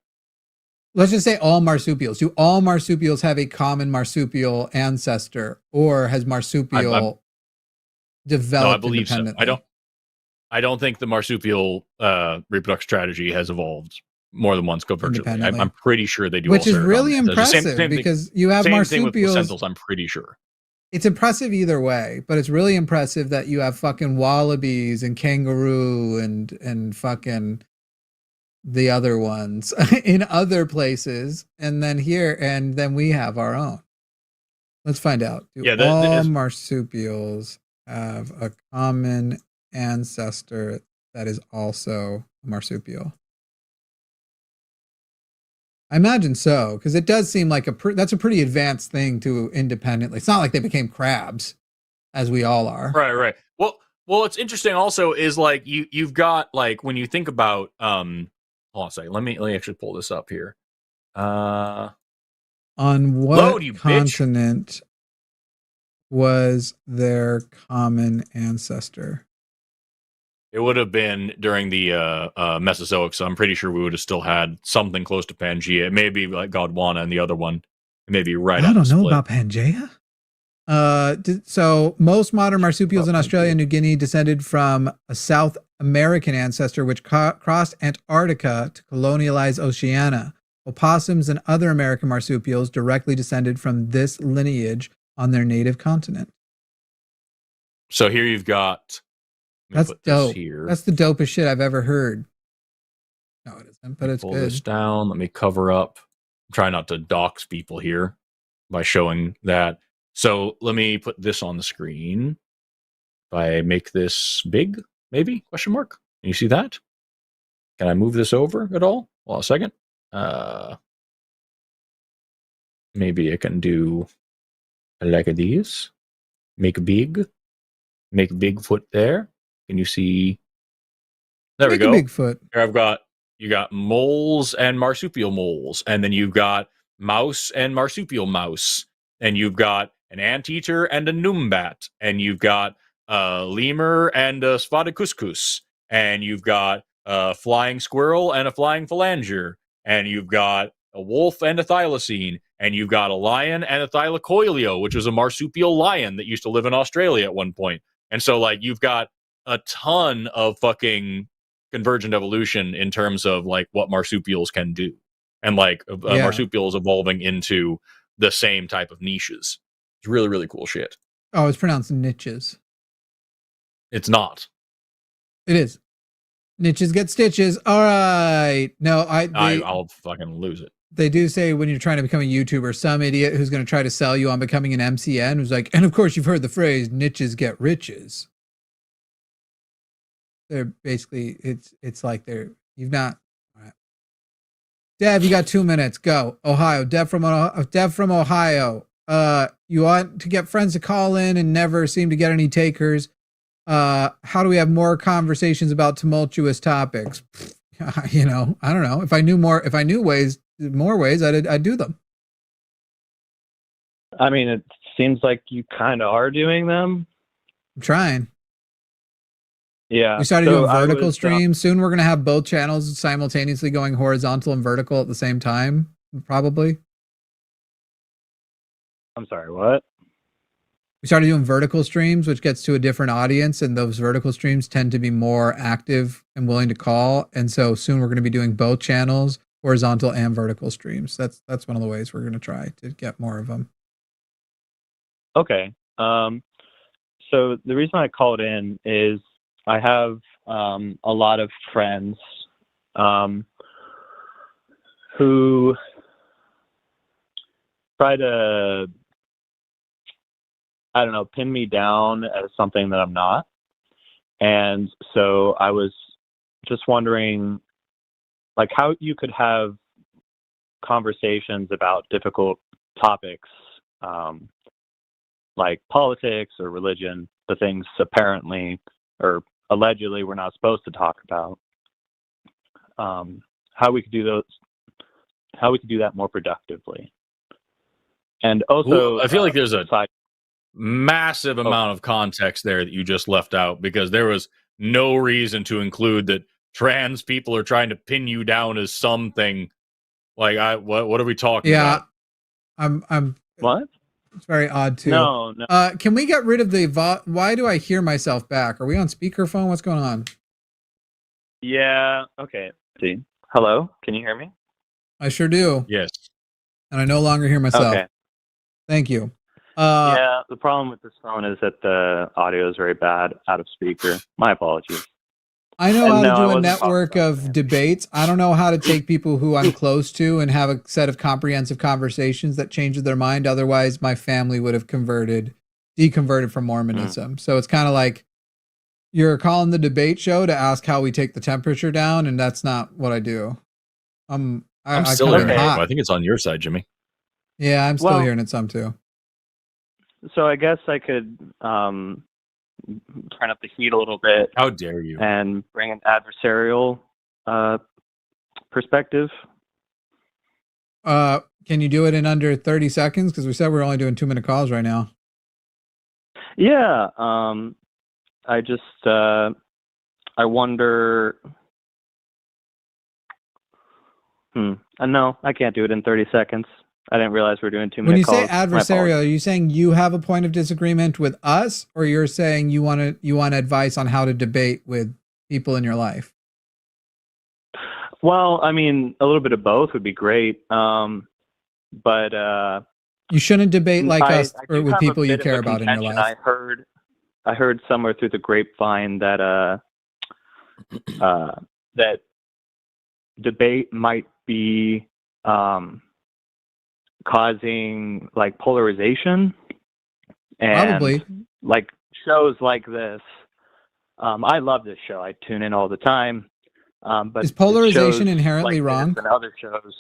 Let's just say all marsupials. Do all marsupials have a common marsupial ancestor, or has marsupial developed independently? So. I don't think the marsupial reproductive strategy has evolved more than once convergently. I'm pretty sure they do. Which is really impressive because you have marsupials. Same thing with placentals, I'm pretty sure. it's impressive either way, but it's really impressive that you have fucking wallabies and kangaroo and fucking the other ones in other places, and then here, and then we have our own. Let's find out. Do all marsupials have a common ancestor that is also a marsupial? I imagine so, because it does seem like that's a pretty advanced thing to independently. It's not like they became crabs, as we all are. Right. Well, what's interesting also is like you've got like when you think about hold on a second. Let me actually pull this up here. On what continent was their common ancestor? It would have been during the Mesozoic, so I'm pretty sure we would have still had something close to Pangea. It may be like Gondwana and the other one. It may be right. I don't know about Pangea. So most modern marsupials in Australia and New Guinea descended from a South American ancestor which crossed Antarctica to colonialize Oceania. Opossums and other American marsupials directly descended from this lineage on their native continent. So here you've got. That's dope. That's the dopest shit I've ever heard. No, it isn't, but it's pull good. This down. Let me cover up. Try not to dox people here by showing that. So let me put this on the screen. If I make this big, maybe? Question mark. Can you see that? Can I move this over at all? Well, a second. Maybe I can do like these. Make Bigfoot there. Can you see? There we go. Bigfoot. Here you got moles and marsupial moles, and then you've got mouse and marsupial mouse, and you've got an anteater and a numbat, and you've got a lemur and a spotted cuscus, and you've got a flying squirrel and a flying phalanger, and you've got a wolf and a thylacine, and you've got a lion and a thylacoilio, which is a marsupial lion that used to live in Australia at one point. And so, like, you've got a ton of fucking convergent evolution in terms of like what marsupials can do, and like marsupials evolving into the same type of niches. It's really, really cool shit. Oh, it's pronounced niches. It's not. It is. Niches get stitches. All right. No, I'll fucking lose it. They do say when you're trying to become a YouTuber, some idiot who's going to try to sell you on becoming an MCN who's like, and of course you've heard the phrase niches get riches. They're basically, it's like you've not. All right. Dev, you got 2 minutes. Go. Ohio. Dev from Ohio. You want to get friends to call in and never seem to get any takers. How do we have more conversations about tumultuous topics? You know, I don't know. If I knew more ways, I'd do them. I mean, it seems like you kind of are doing them. I'm trying. Yeah. We started doing vertical streams. Soon we're going to have both channels simultaneously going horizontal and vertical at the same time, probably. I'm sorry, what? We started doing vertical streams, which gets to a different audience, and those vertical streams tend to be more active and willing to call. And so soon we're going to be doing both channels, horizontal and vertical streams. That's one of the ways we're going to try to get more of them. Okay. So the reason I called in is I have a lot of friends who try to, I don't know, pin me down as something that I'm not. And so I was just wondering, like, how you could have conversations about difficult topics, like politics or religion, the things apparently or allegedly we're not supposed to talk about. How we could do that more productively. And also, I feel like there's a massive amount of context there that you just left out, because there was no reason to include that trans people are trying to pin you down as something. Like, what are we talking about? I'm what? It's very odd too. No. Can we get rid of the why do I hear myself back? Are we on speakerphone? What's going on? Yeah. Okay. See. Hello. Can you hear me? I sure do. Yes. And I no longer hear myself. Okay. Thank you. Yeah, the problem with this phone is that the audio is very bad out of speaker. My apologies. I know how to No, I do a wasn't network talking about of that. debates. I don't know how to take people who I'm close to and have a set of comprehensive conversations that changes their mind. Otherwise, my family would have deconverted from Mormonism. So it's kind of like you're calling the debate show to ask how we take the temperature down, and that's not what I do. I'm I still come hearing in it. hot. I think it's on your side, Jimmy. Yeah, I'm still hearing it some too. So I guess I could turn up the heat a little bit. How dare you? And bring an adversarial perspective. Can you do it in under 30 seconds? Because we said we're only doing 2-minute calls right now. Yeah. I just I wonder. No, I can't do it in 30 seconds. I didn't realize we were doing 2-minute calls. When you say adversarial, are you saying you have a point of disagreement with us, or you're saying you want advice on how to debate with people in your life? Well, I mean, a little bit of both would be great. But you shouldn't debate like us or with people you care of about in your life. I heard somewhere through the grapevine that that debate might be causing like polarization, and probably like shows like this. I love this show. I tune in all the time. But is polarization inherently like wrong? And other shows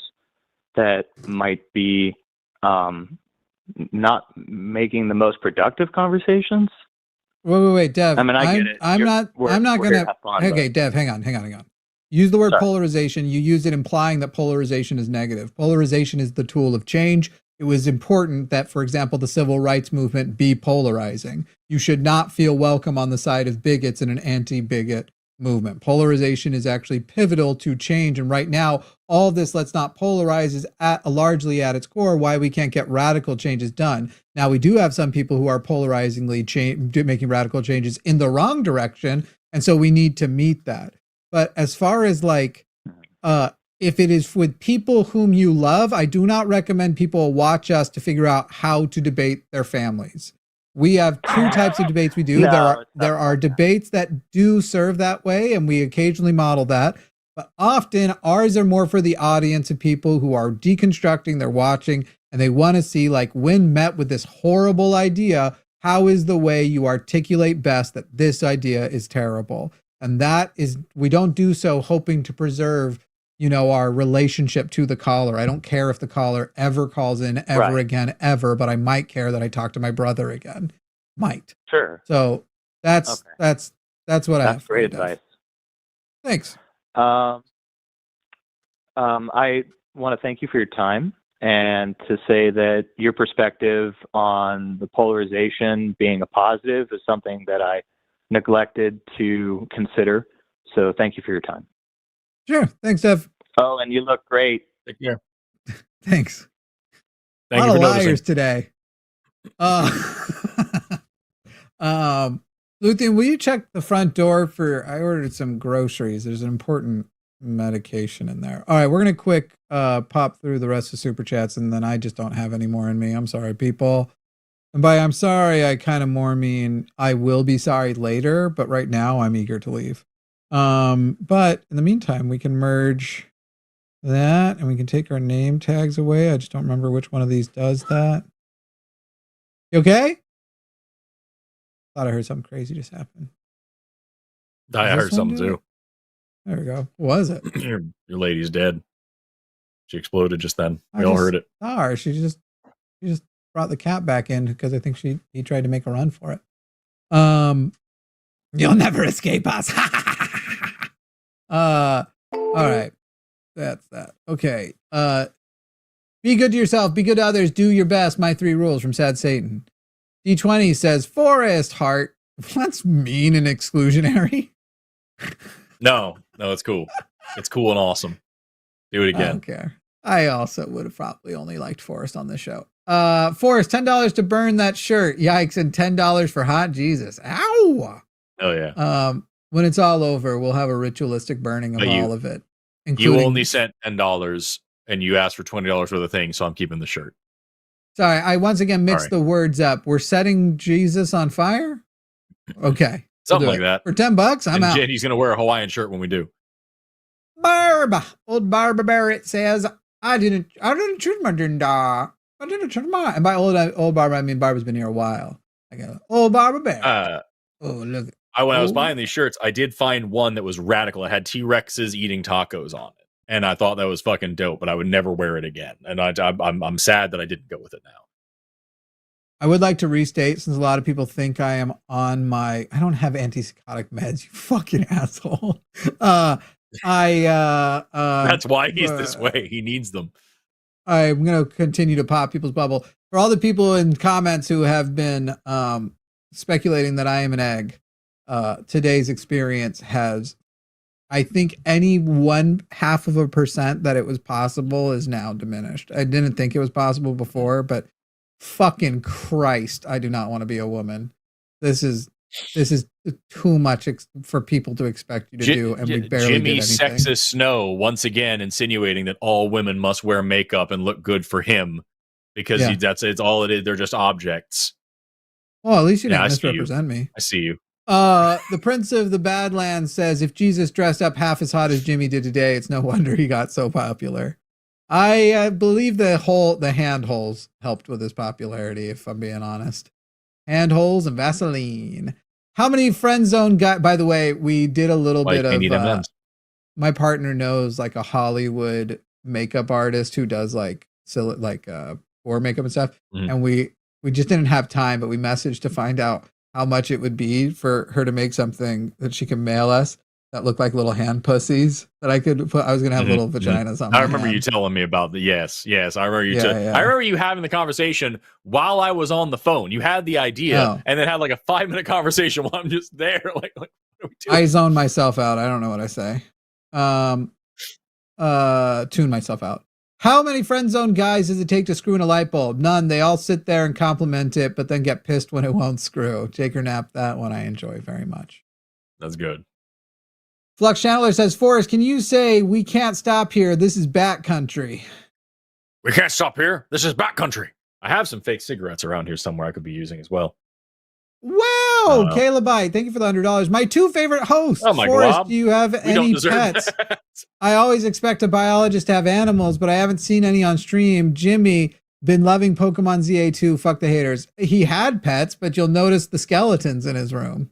that might be not making the most productive conversations. Wait, Dev. I mean, I get it. I'm not gonna. Okay, but... Dev, hang on. Use the word polarization. You use it implying that polarization is negative. Polarization is the tool of change. It was important that, for example, the civil rights movement be polarizing. You should not feel welcome on the side of bigots in an anti-bigot movement. Polarization is actually pivotal to change. And right now, all this let's not polarize is largely at its core why we can't get radical changes done. Now, we do have some people who are polarizingly making radical changes in the wrong direction. And so we need to meet that. But as far as like, if it is with people whom you love, I do not recommend people watch us to figure out how to debate their families. We have two types of debates we do. There are debates that do serve that way, and we occasionally model that. But often ours are more for the audience of people who are deconstructing, they're watching, and they want to see, like, when met with this horrible idea, how is the way you articulate best that this idea is terrible? And that is, we don't do so hoping to preserve, our relationship to the caller. I don't care if the caller ever calls in ever again, ever, but I might care that I talk to my brother again. Might. Sure. So that's what I have. That's great advice. Thanks. I want to thank you for your time and to say that your perspective on the polarization being a positive is something that I neglected to consider. So thank you for your time. Sure. Thanks, Dev. Oh, and you look great. Take care. Thanks. Thank a you lot for of liars noticing. today. Luthien, will you check the front door I ordered some groceries. There's an important medication in there. All right, we're going to quick pop through the rest of Super Chats, and then I just don't have any more in me. I'm sorry, people. And by I'm sorry, I kind of more mean I will be sorry later, but right now I'm eager to leave. But in the meantime, we can merge that and we can take our name tags away. I just don't remember which one of these does that. You okay? Thought I heard something crazy just happen. I heard something too. There we go. What was it? Your lady's dead. She exploded just then. We all heard it. She just brought the cat back in because I think he tried to make a run for it. You'll never escape us. All right. That's that. Okay. Be good to yourself, be good to others, do your best. My 3 rules from Sad Satan. D20 says, Forrest, heart. That's mean and exclusionary. No, it's cool. It's cool and awesome. Do it again. I don't care. I also would have probably only liked Forrest on this show. Forrest, $10 to burn that shirt. Yikes, and $10 for hot Jesus. Ow! Oh yeah. When it's all over, we'll have a ritualistic burning of all of it. You only sent $10 and you asked for $20 worth of things, so I'm keeping the shirt. Sorry, I once again mixed the words up. We're setting Jesus on fire? Okay. Something like that. For $10, I'm out. He's going to wear a Hawaiian shirt when we do. Barb. Old Barbara Barrett says, I didn't shoot my dinda. I didn't shoot my. And by old Barbara, I mean Barbara's been here a while. I got old Barbara Barrett. Look. When I was buying these shirts, I did find one that was radical. It had T-Rexes eating tacos on it. And I thought that was fucking dope, but I would never wear it again. And I'm sad that I didn't go with it now. I would like to restate, since a lot of people think I am on I don't have antipsychotic meds, you fucking asshole. That's why he's this way. He needs them. I'm going to continue to pop people's bubble. For all the people in comments who have been speculating that I am an egg, today's experience has, I think, any 0.5% that it was possible is now diminished. I didn't think it was possible before, but fucking Christ, I do not want to be a woman. This is too much for people to expect you to do, and we barely Jimmy did anything. Sexist Snow once again insinuating that all women must wear makeup and look good for him because it's all it is. They're just objects. Well, at least you didn't misrepresent me. I see you. The Prince of the Badlands says, if Jesus dressed up half as hot as Jimmy did today, it's no wonder he got so popular. I believe the hand holes helped with his popularity, if I'm being honest. Hand holes and Vaseline. How many friend zone guys? By the way, we did a little bit of. My partner knows like a Hollywood makeup artist who does for makeup and stuff, and we just didn't have time, but we messaged to find out how much it would be for her to make something that she can mail us that looked like little hand pussies that I could put. I was gonna have little vaginas on. I remember you telling me about the yes. I remember you. I remember you having the conversation while I was on the phone. You had the idea and then had like a 5-minute conversation while I'm just there. Like what are we doing? I zoned myself out. I don't know what I say. Tune myself out. How many friend zone guys does it take to screw in a light bulb? None. They all sit there and compliment it, but then get pissed when it won't screw. Jake or Nap, that one I enjoy very much. That's good. Flux Chandler says, Forrest, can you say we can't stop here? This is back country. We can't stop here. This is back country. I have some fake cigarettes around here somewhere I could be using as well. Wow, Calebite, thank you for the $100. My 2 favorite hosts. Oh my Forrest, God. do you have any pets? I always expect a biologist to have animals, but I haven't seen any on stream. Jimmy, been loving Pokemon ZA2. Fuck the haters. He had pets, but you'll notice the skeletons in his room.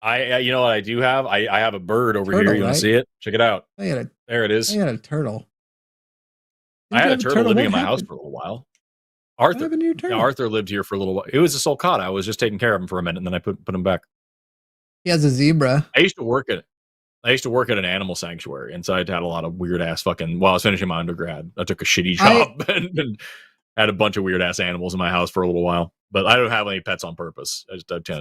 You know what I do have? I have a bird over here. You want to see it? Check it out. There it is. I had a turtle. I had a turtle living in my house for a little while. Arthur. Arthur lived here for a little while. It was a sulcata. I was just taking care of him for a minute, and then I put him back. He has a zebra. I used to work at an animal sanctuary, and so I had a lot of weird ass fucking. While I was finishing my undergrad, I took a shitty job and had a bunch of weird ass animals in my house for a little while. But I don't have any pets on purpose.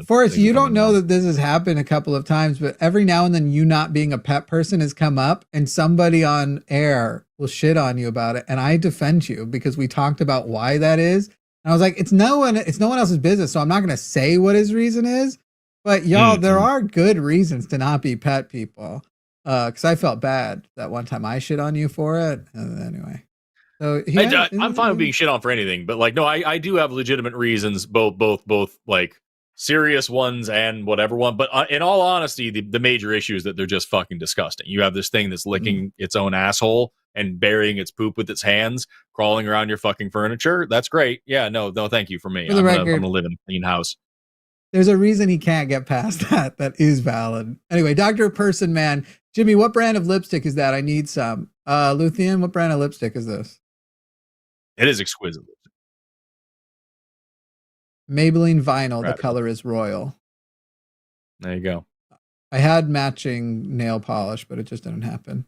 Forrest, you don't know that this has happened a couple of times, but every now and then you not being a pet person has come up and somebody on air will shit on you about it. And I defend you because we talked about why that is. And I was like, it's no one else's business. So I'm not going to say what his reason is, but y'all, there are good reasons to not be pet people. Cause I felt bad that one time I shit on you for it. Anyway. So I'm fine with being shit on for anything, but like, no, I do have legitimate reasons, both like serious ones and whatever one. But in all honesty, the major issue is that they're just fucking disgusting. You have this thing that's licking its own asshole and burying its poop with its hands, crawling around your fucking furniture. That's great. Yeah, no, thank you for me. I'm gonna live in a clean house. There's a reason he can't get past that. That is valid. Anyway, Dr. Person Man, Jimmy, what brand of lipstick is that? I need some. Luthien, what brand of lipstick is this? It is exquisite. Maybelline Vinyl. The color is royal. There you go. I had matching nail polish, but it just didn't happen.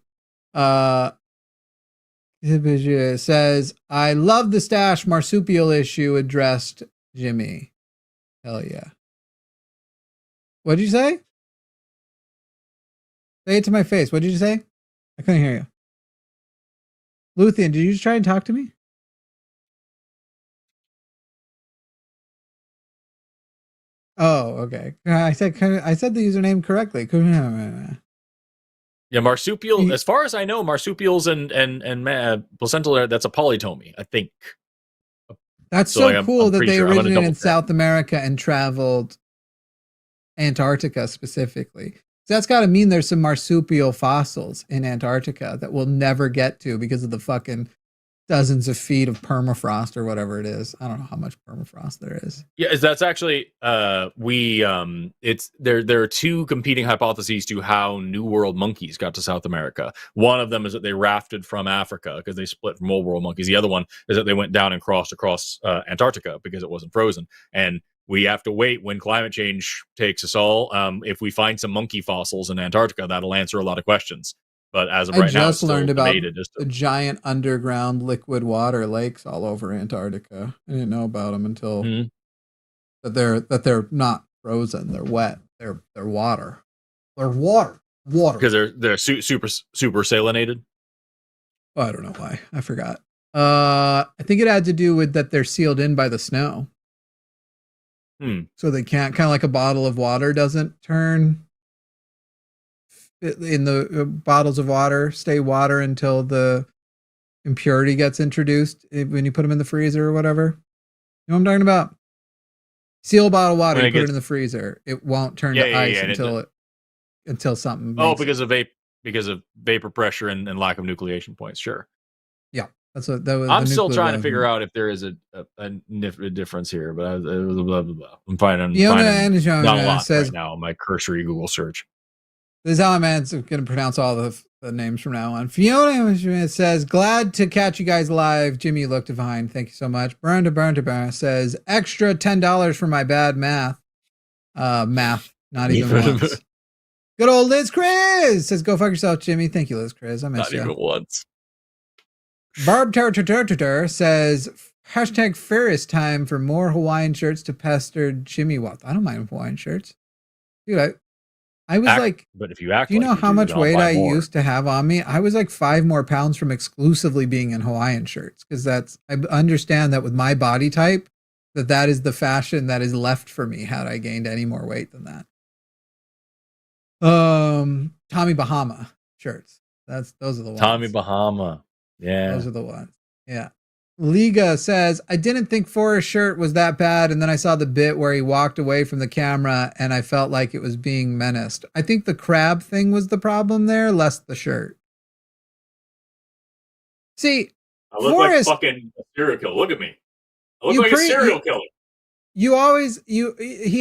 It says, I love the stash marsupial issue addressed Jimmy. Hell yeah. What did you say? Say it to my face. What did you say? I couldn't hear you. Luthien, did you just try and talk to me? Oh, okay. I said the username correctly. Yeah, marsupial. As far as I know, marsupials and placental, that's a polytomy, I think. That's so cool that they originated in South America and traveled Antarctica specifically. So that's got to mean there's some marsupial fossils in Antarctica that we'll never get to because of the fucking dozens of feet of permafrost or whatever it is. I don't know how much permafrost there is. Yeah, that's actually it's there are two competing hypotheses to how New World monkeys got to South America. One of them is that they rafted from Africa because they split from Old World monkeys. The other one is that they went down and crossed across Antarctica because it wasn't frozen. And we have to wait when climate change takes us all. If we find some monkey fossils in Antarctica, that'll answer a lot of questions. But as of right now, I just learned about the giant underground liquid water lakes all over Antarctica. I didn't know about them until that they're not frozen. They're wet. They're water. They're water. Because they're super salinated. Oh, I don't know why. I forgot. I think it had to do with that they're sealed in by the snow. So they can't, kind of like a bottle of water doesn't turn in the bottles of water, stay water until the impurity gets introduced when you put them in the freezer or whatever. You know what I'm talking about? Seal a bottle of water, you put it in the freezer. It won't turn to ice until something. Because of vapor pressure and lack of nucleation points. Sure. Yeah. That's what that was. I'm still trying to figure out if there is a difference here, but blah, blah, blah. I'm finding not a lot right now on my cursory Google search. This is how I'm going to pronounce all the names from now on. Fiona says, glad to catch you guys live. Jimmy, you look divine. Thank you so much. Burn says, extra $10 for my bad math. Math, not even once. Good old Liz Chris says, go fuck yourself, Jimmy. Thank you, Liz Chris. I miss you. Not even once. Barb says, hashtag Ferris time for more Hawaiian shirts to pester Jimmy Watt. I don't mind Hawaiian shirts. Dude, I was but if you act, do you know how much weight I used to have on me? I was like 5 more pounds from exclusively being in Hawaiian shirts, because I understand that with my body type, that is the fashion that is left for me had I gained any more weight than that. Tommy Bahama shirts. Those are the ones. Tommy Bahama. Yeah. Those are the ones. Yeah. Liga says, I didn't think Forrest's shirt was that bad, and then I saw the bit where he walked away from the camera and I felt like it was being menaced. I think the crab thing was the problem there, less the shirt. See, I look Forrest, like fucking a serial killer. Look at me. I look like a serial killer. He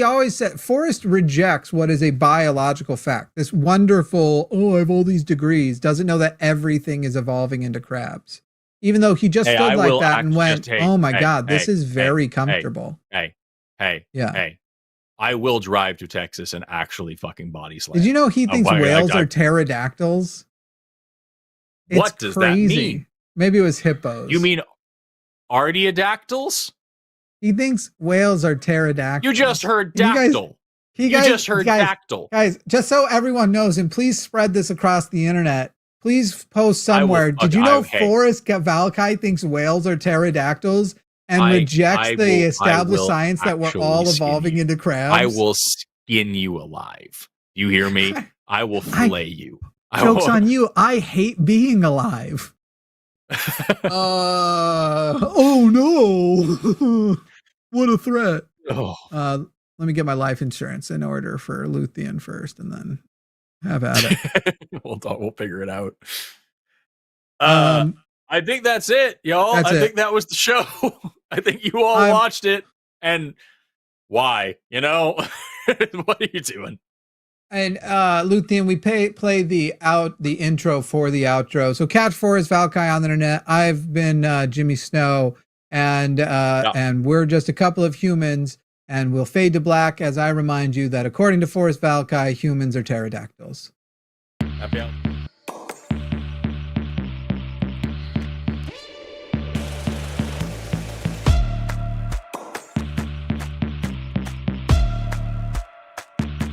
always said, Forrest rejects what is a biological fact. This wonderful, I have all these degrees, doesn't know that everything is evolving into crabs. Even though he just stood like that and went, oh my God, this is very comfortable. Hey. I will drive to Texas and actually fucking body slam. Did you know he thinks whales are pterodactyls? What does that mean? Maybe it was hippos. You mean artiodactyls? He thinks whales are pterodactyls. You just heard dactyl. You just heard dactyl. Guys, just so everyone knows, and please spread this across the internet, please post somewhere. Did you know Forrest Valkai thinks whales are pterodactyls and rejects the established science that we're all evolving into crabs? I will skin you alive. You hear me? I will flay you. Joke's on you. I hate being alive. Oh no. What a threat. Let me get my life insurance in order for Luthien first and then have at it. We'll figure it out. I think that's it, y'all. I think that was the show. I think you all watched it. And why? You know, what are you doing? And Luthien, we play the intro for the outro. So catch Forrest Valkai on the internet. I've been Jimmy Snow, and we're just a couple of humans, and we'll fade to black as I remind you that according to Forrest Valkai, humans are pterodactyls. Happy out.